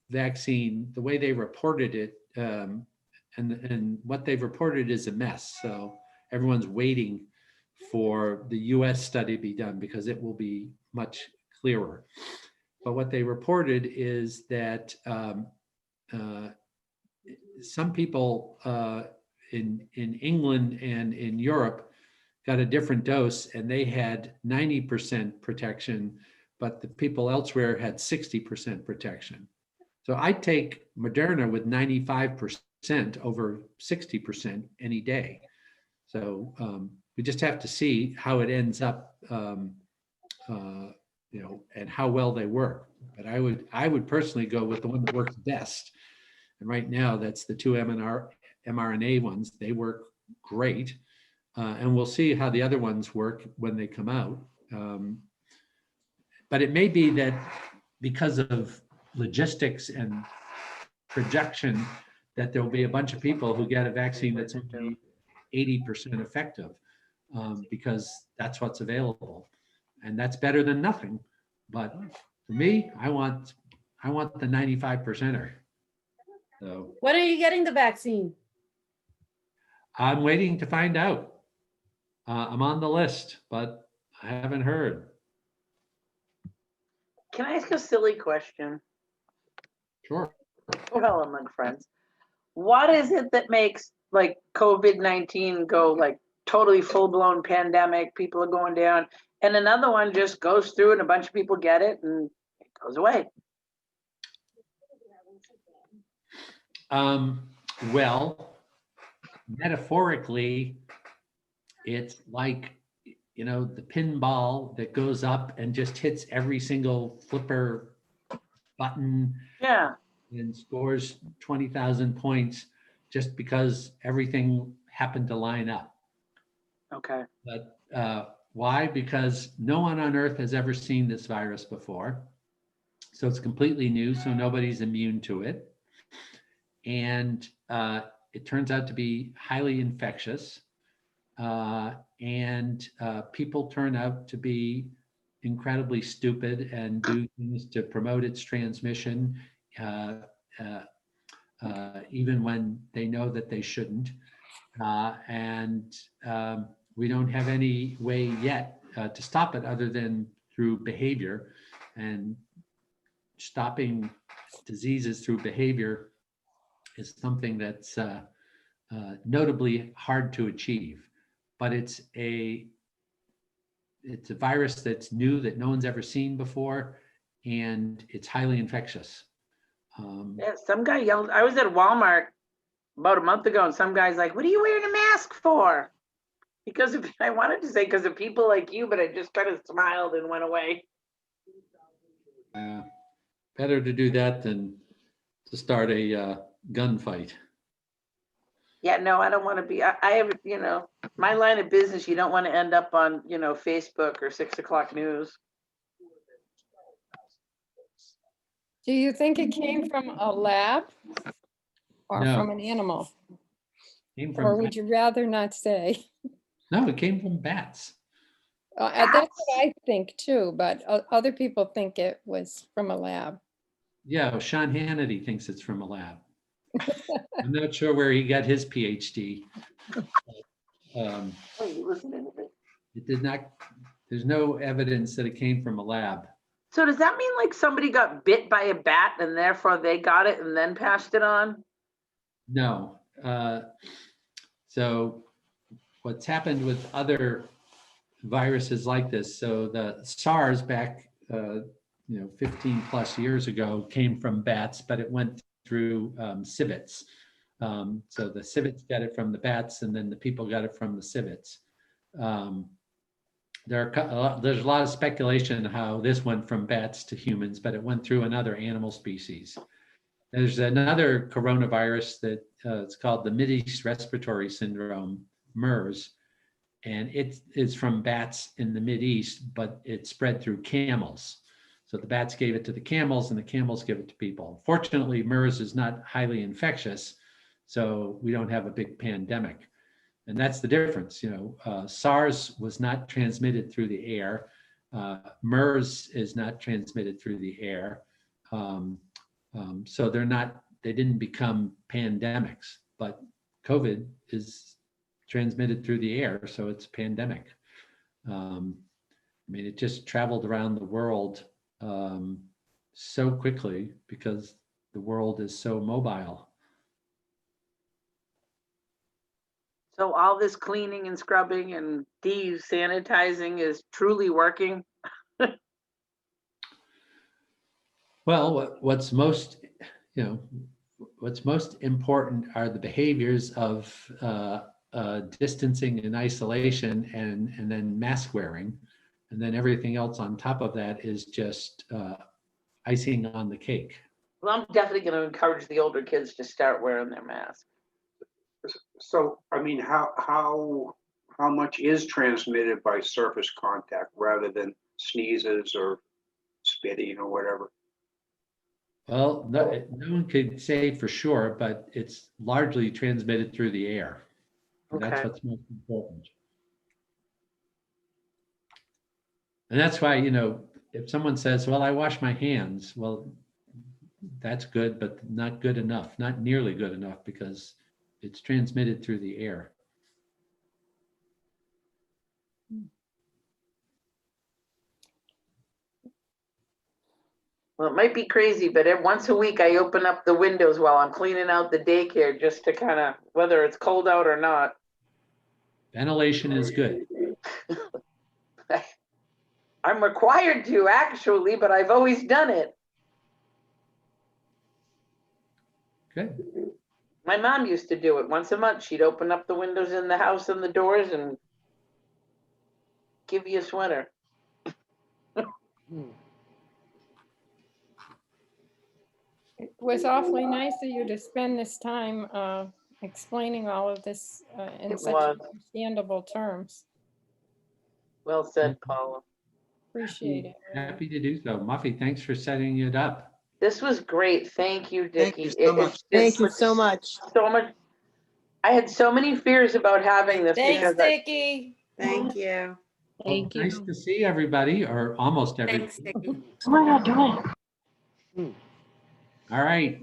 vaccine, the way they reported it, and what they've reported is a mess. So everyone's waiting for the US study to be done, because it will be much clearer. But what they reported is that some people in England and in Europe got a different dose, and they had 90% protection, but the people elsewhere had 60% protection. So I take Moderna with 95% over 60% any day. So we just have to see how it ends up, and how well they work. But I would personally go with the one that works best. And right now, that's the two mRNA ones. They work great. And we'll see how the other ones work when they come out. But it may be that because of logistics and projection, that there'll be a bunch of people who get a vaccine that's only 80% effective, because that's what's available. And that's better than nothing. But for me, I want the 95%er. So When are you getting the vaccine? I'm waiting to find out. I'm on the list, but I haven't heard. Can I ask a silly question? Sure. Well, among friends. What is it that makes like COVID-19 go like totally full-blown pandemic, people are going down, and another one just goes through and a bunch of people get it and it goes away? Well, metaphorically, it's like, you know, the pinball that goes up and just hits every single flipper button Yeah, and scores 20,000 points just because everything happened to line up. okay. But why? Because no one on earth has ever seen this virus before. So it's completely new, so nobody's immune to it. And it turns out to be highly infectious. And people turn out to be incredibly stupid and do things to promote its transmission, even when they know that they shouldn't. And we don't have any way yet to stop it other than through behavior. And stopping diseases through behavior is something that's notably hard to achieve. But it's a virus that's new that no one's ever seen before, and it's highly infectious. Yeah, some guy yelled. I was at Walmart about a month ago, and some guy's like, "What are you wearing a mask for?" Because of, I wanted to say because of people like you, but I just kind of smiled and went away. Better to do that than to start a gunfight. Yeah, no, I don't want to be. I have, you know, my line of business. You don't want to end up on, you know, Facebook or 6 o'clock news. Do you think it came from a lab or No. from an animal? Came Or from would you rather not say? no, it came from bats. That's what I think too, but other people think it was from a lab. Yeah, Sean Hannity thinks it's from a lab. I'm not sure where he got his PhD. Oh, you listening to me? It did not, there's no evidence that it came from a lab. So does that mean like somebody got bit by a bat and therefore they got it and then passed it on? No. So what's happened with other viruses like this, so the SARS back 15 plus years ago came from bats, but it went through civets. So the civets got it from the bats, and then the people got it from the civets. There's a lot of speculation how this went from bats to humans, but it went through another animal species. There's another coronavirus that it's called the Mideast Respiratory Syndrome, MERS, and it is from bats in the Mideast, but it spread through camels. So the bats gave it to the camels, and the camels give it to people. Fortunately, MERS is not highly infectious, so we don't have a big pandemic. And that's the difference. SARS was not transmitted through the air. MERS is not transmitted through the air. So they didn't become pandemics, but COVID is transmitted through the air, so it's a pandemic. It just traveled around the world so quickly because the world is so mobile. So all this cleaning and scrubbing and desanitizing is truly working? Well, what's most important are the behaviors of distancing and isolation, and then mask wearing, and then everything else on top of that is just icing on the cake. Well, I'm definitely going to encourage the older kids to start wearing their masks. So, how much is transmitted by surface contact rather than sneezes or spitting or whatever? Well, no one could say for sure, but it's largely transmitted through the air. And that's Okay. what's most important. And that's why, if someone says, well, I wash my hands, well, that's good, but not good enough, not nearly good enough, because it's transmitted through the air. Well, it might be crazy, but once a week I open up the windows while I'm cleaning out the daycare just to kind of, whether it's cold out or not. Ventilation is good. I'm required to actually, but I've always done it. Good. My mom used to do it once a month. She'd open up the windows in the house and the doors and give you a sweater. It was awfully nice of you to spend this time explaining all of this in It such was. understandable terms. Well said, Paula. Appreciate it. really. Happy to do so. Muffy, thanks for setting it up. This was great. Thank you, Thank Dickie. you so much. Thank you so much. So much. I had so many fears about having this Thanks, because Dickie. Thank you. Well, nice to see everybody, or almost everybody. Thanks, Dickie. what am I doing? All right.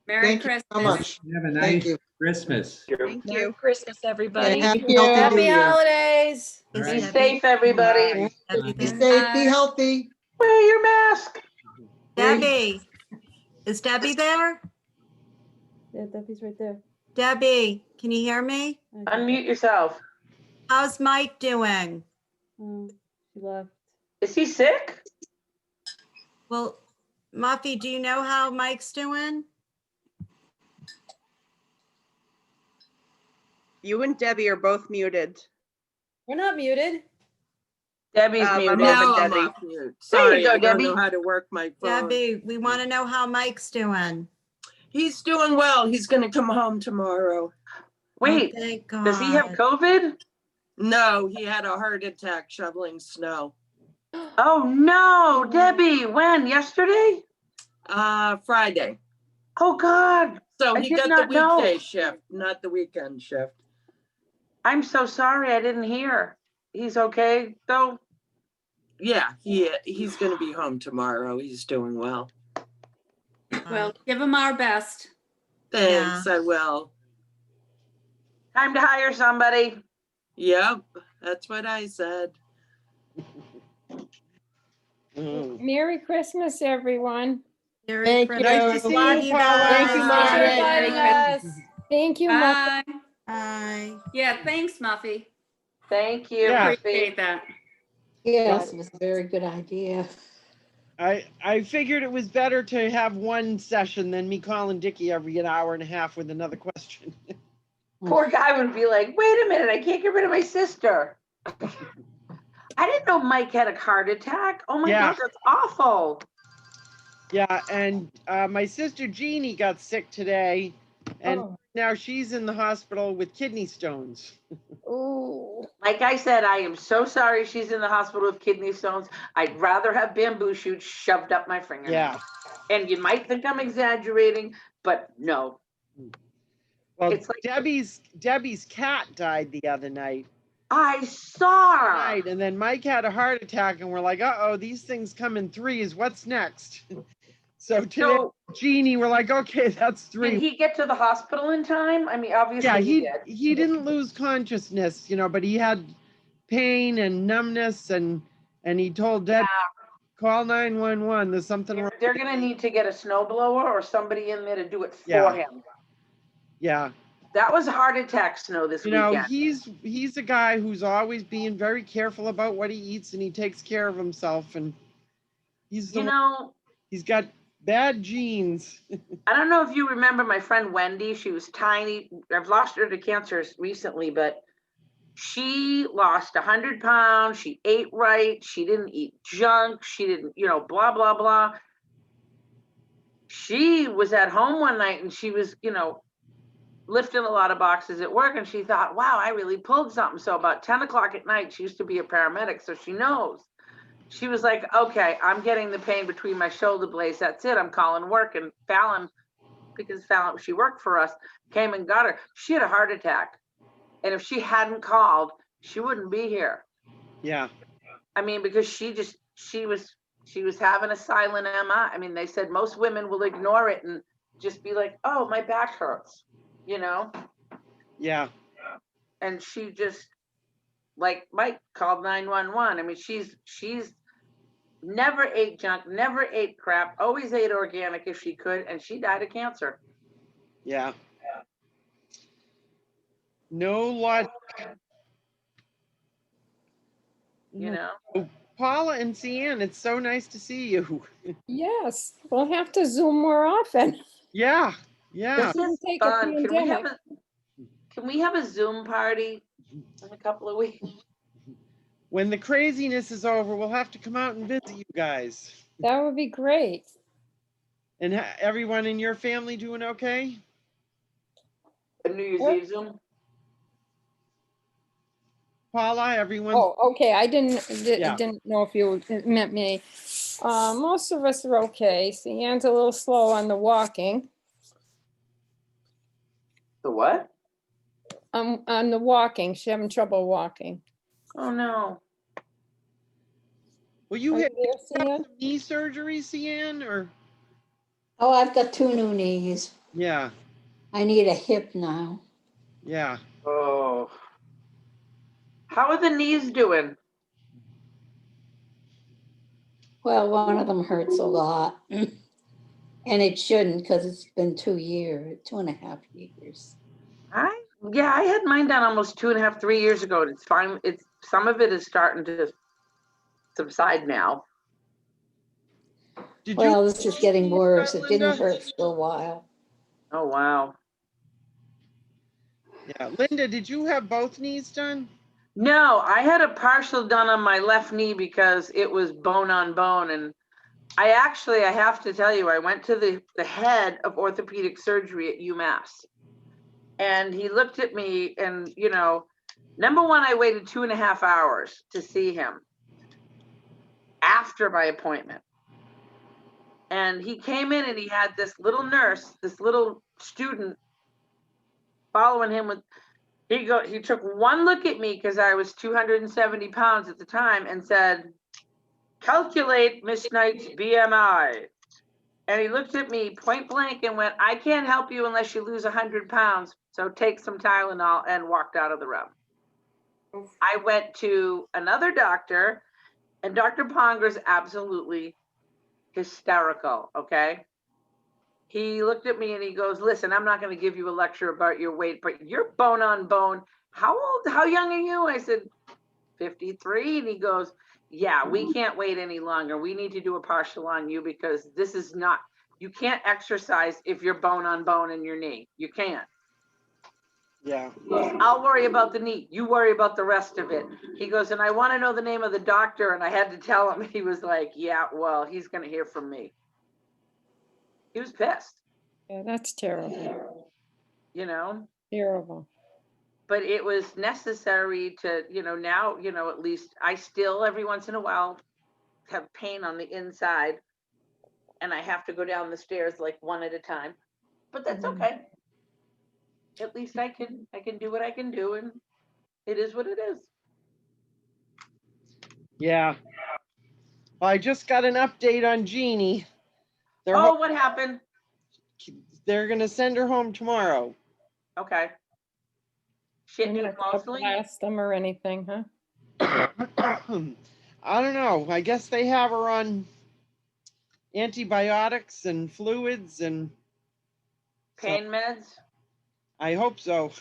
Merry Thank you Christmas. so much. Have a Thank nice you. Christmas. Thank Merry you. Christmas, everybody. Happy Thank you. healthy Happy New Year. holidays. All Is Be right. Debbie- safe, everybody. Bye. Debbie Be there? safe, be healthy. Wear your mask. Debbie, is Debbie there? Yeah, Debbie's right there. Debbie, can you hear me? Unmute yourself. How's Mike doing? She left. Is he sick? Well, Muffy, do you know how Mike's doing? You and Debbie are both muted. We're not muted. Debbie's I'm muted. above Now it, I'm Debbie. off mute. There you Sorry, go, I don't Debbie. know how to work my phone. Debbie, we want to know how Mike's doing. He's doing well. He's gonna come home tomorrow. Wait, Oh, thank God. does he have COVID? No, he had a heart attack shoveling snow. Oh no, Debbie, when? Yesterday? Friday. Oh God, So I he did got the not know. weekday shift, not the weekend shift. I'm so sorry, I didn't hear. He's okay though? Yeah, he's gonna be home tomorrow. He's doing well. Well, give them our best. Thanks, I will. Time to hire somebody. Yep, that's what I said. Merry Christmas, everyone. Merry Thank Christmas. you. Nice to see Love you, you Paula. guys. Thank you, Thanks for Margaret. inviting us. Thank you, Muffy. Bye. Bye. Yeah, thanks, Muffy. Thank you. Yeah. Appreciate that. Yes, it was a very good idea. I figured it was better to have one session than me calling Dickie every hour and a half with another question. Poor guy would be like, wait a minute, I can't get rid of my sister. I didn't know Mike had a heart attack. Oh my Yeah. God, that's awful. Yeah, and my sister Jeannie got sick today, and Oh. now she's in the hospital with kidney stones. Ooh. Like I said, I am so sorry she's in the hospital with kidney stones. I'd rather have bamboo shoots shoved up my fingernail. Yeah. And you might think I'm exaggerating, but no. Well, It's like- Debbie's cat died the other night. I saw her. Right, and then Mike had a heart attack, and we're like, uh-oh, these things come in threes. What's next? So today, So Jeannie, we're like, okay, that's did three. he get to the hospital in time? I mean, obviously Yeah, he did. he didn't lose consciousness, but he had pain and numbness, and he told Deb, call 911. There's something wrong. They're gonna need to get a snowblower or somebody in there to do it for Yeah. him. Yeah, That was heart attack snow this weekend. he's a guy who's always being very careful about what he eats, and he takes care of himself, and he's he's got bad genes. I don't know if you remember my friend Wendy. She was tiny. I've lost her to cancer recently, but she lost 100 pounds. She ate right. She didn't eat junk. She didn't, blah, blah, blah. She was at home one night and she was, lifting a lot of boxes at work, and she thought, wow, I really pulled something. So about 10 o'clock at night, she used to be a paramedic, so she knows. She was like, okay, I'm getting the pain between my shoulder blades. That's it. I'm calling work. And Fallon, because Fallon, she worked for us, came and got her. She had a heart attack. And if she hadn't called, she wouldn't be here. Yeah. I mean, because she was having a silent MI. I mean, they said most women will ignore it and just be like, oh, my back hurts, Yeah. And she just, like Mike called 911. I mean, she's never ate junk, never ate crap, always ate organic if she could, and she died of cancer. Yeah. No lot. You know, Paula and Cian, it's so nice to see you. Yes, we'll have to Zoom more often. Yeah, yeah. this is Take a fun. pandemic. Can we have a Zoom party in a couple of weeks? When the craziness is over, we'll have to come out and visit you guys. That would be great. And everyone in your family doing okay? A New Year's Yep. Eve Zoom? Paula, everyone? Oh, okay, I didn't Yeah. know if you meant me. Most of us are okay. Cian's a little slow on the walking. The what? On the walking, she's having trouble walking. Oh, no. Well, you Are you had there, Cian? some knee surgery, Cian, or? Oh, I've got 2 new knees. Yeah, I need a hip now. yeah. Oh. How are the knees doing? Well, one of them hurts a lot. And it shouldn't because it's been 2 years, 2.5 years. Yeah, I had mine done almost 2.5, 3 years ago. And it's fine. Some of it is starting to subside now. Did Well, you? this is getting worse. It Linda? didn't hurt for a while. Oh, wow. Yeah, Linda, did you have both knees done? No, I had a partial done on my left knee because it was bone on bone. And I have to tell you, I went to the head of orthopedic surgery at UMass. And he looked at me and, you know, number one, I waited 2.5 hours to see him after my appointment. And he came in and he had this little nurse, this little student following him with, he took one look at me because I was 270 pounds at the time and said, calculate Miss Knight's BMI. And he looked at me point blank and went, I can't help you unless you lose 100 pounds. So take some Tylenol, and walked out of the room. I went to another doctor, and Dr. Ponger's absolutely hysterical, okay? He looked at me and he goes, listen, I'm not going to give you a lecture about your weight, but you're bone on bone. How young are you? I said, 53. And he goes, yeah, we can't wait any longer. We need to do a partial on you because this is not, you can't exercise if you're bone on bone in your knee. You can't. Yeah. He goes, I'll worry about the knee. You worry about the rest of it. He goes, and I want to know the name of the doctor. And I had to tell him. He was like, yeah, well, he's going to hear from me. He was pissed. Yeah, that's terrible. You know? Terrible. But it was necessary to, you know, now, you know, at least I still every once in a while have pain on the inside and I have to go down the stairs like one at a time, but that's okay. At least I can do what I can do, and it is what it is. Yeah. Well, I just got an update on Jeannie. Oh, what happened? They're going to send her home tomorrow. Okay. Shit, You're not gonna mostly. blast them or anything, huh? I don't know. I guess they have her on antibiotics and fluids and Pain meds? I hope so.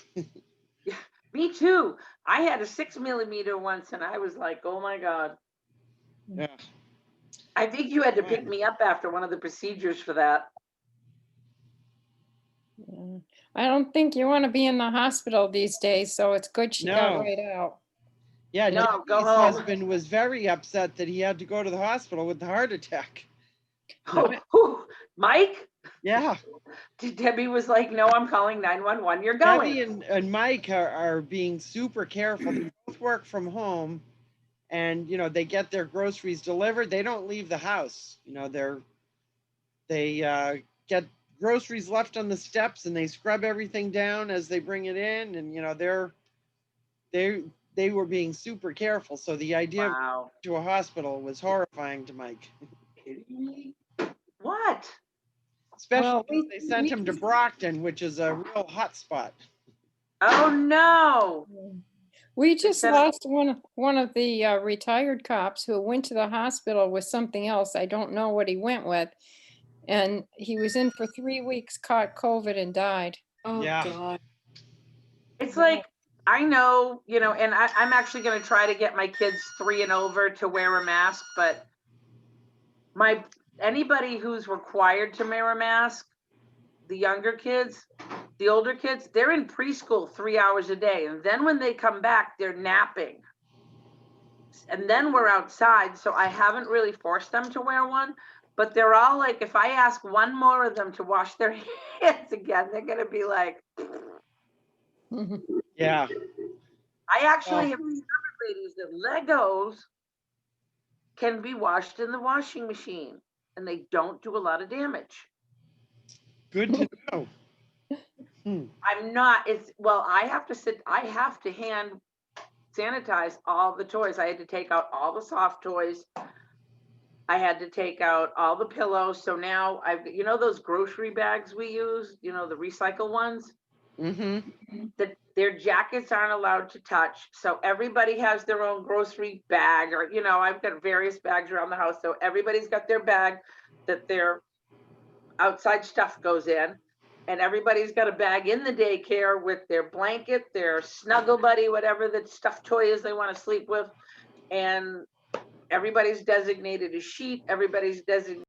Yeah, me too. I had a 6 millimeter once and I was like, oh my God. Yeah. I think you had to pick me up after one of the procedures for that. Yeah. I don't think you want to be in the hospital these days, so it's good she got No. right out. Yeah, No, go Debbie's home. husband was very upset that he had to go to the hospital with the heart attack. Oh, whew. Mike? Yeah. Debbie was like, no, I'm calling 911. You're going. Debbie and Mike are being super careful. They both work from home and, you know, they get their groceries delivered. They don't leave the house. You know, they get groceries left on the steps and they scrub everything down as they bring it in. And, you know, they were being super careful. So the idea of Wow. going to a hospital was horrifying to Mike. What? Especially Well, because they sent him to Brockton, which is a real hot spot. Oh no. We just Instead of- lost one of the retired cops who went to the hospital with something else. I don't know what he went with. And he was in for 3 weeks, caught COVID and died. Oh, Yeah. God. It's like, I know, and I'm actually gonna try to get my kids 3 and over to wear a mask, but anybody who's required to wear a mask, the younger kids, the older kids, they're in preschool 3 hours a day. And then when they come back, they're napping. And then we're outside. So I haven't really forced them to wear one, but they're all like, if I ask one more of them to wash their hands again, they're gonna be like, Yeah. I actually have discovered, ladies, that Legos can be washed in the washing machine and they don't do a lot of damage. Good to know. I'm not, I have to hand sanitize all the toys. I had to take out all the soft toys. I had to take out all the pillows. So now those grocery bags we use, the recycle ones, Mm-hmm. that their jackets aren't allowed to touch. So everybody has their own grocery bag, or, I've got various bags around the house. So everybody's got their bag that their outside stuff goes in. And everybody's got a bag in the daycare with their blanket, their snuggle buddy, whatever the stuffed toy is they want to sleep with. And everybody's designated a sheet. Everybody's designated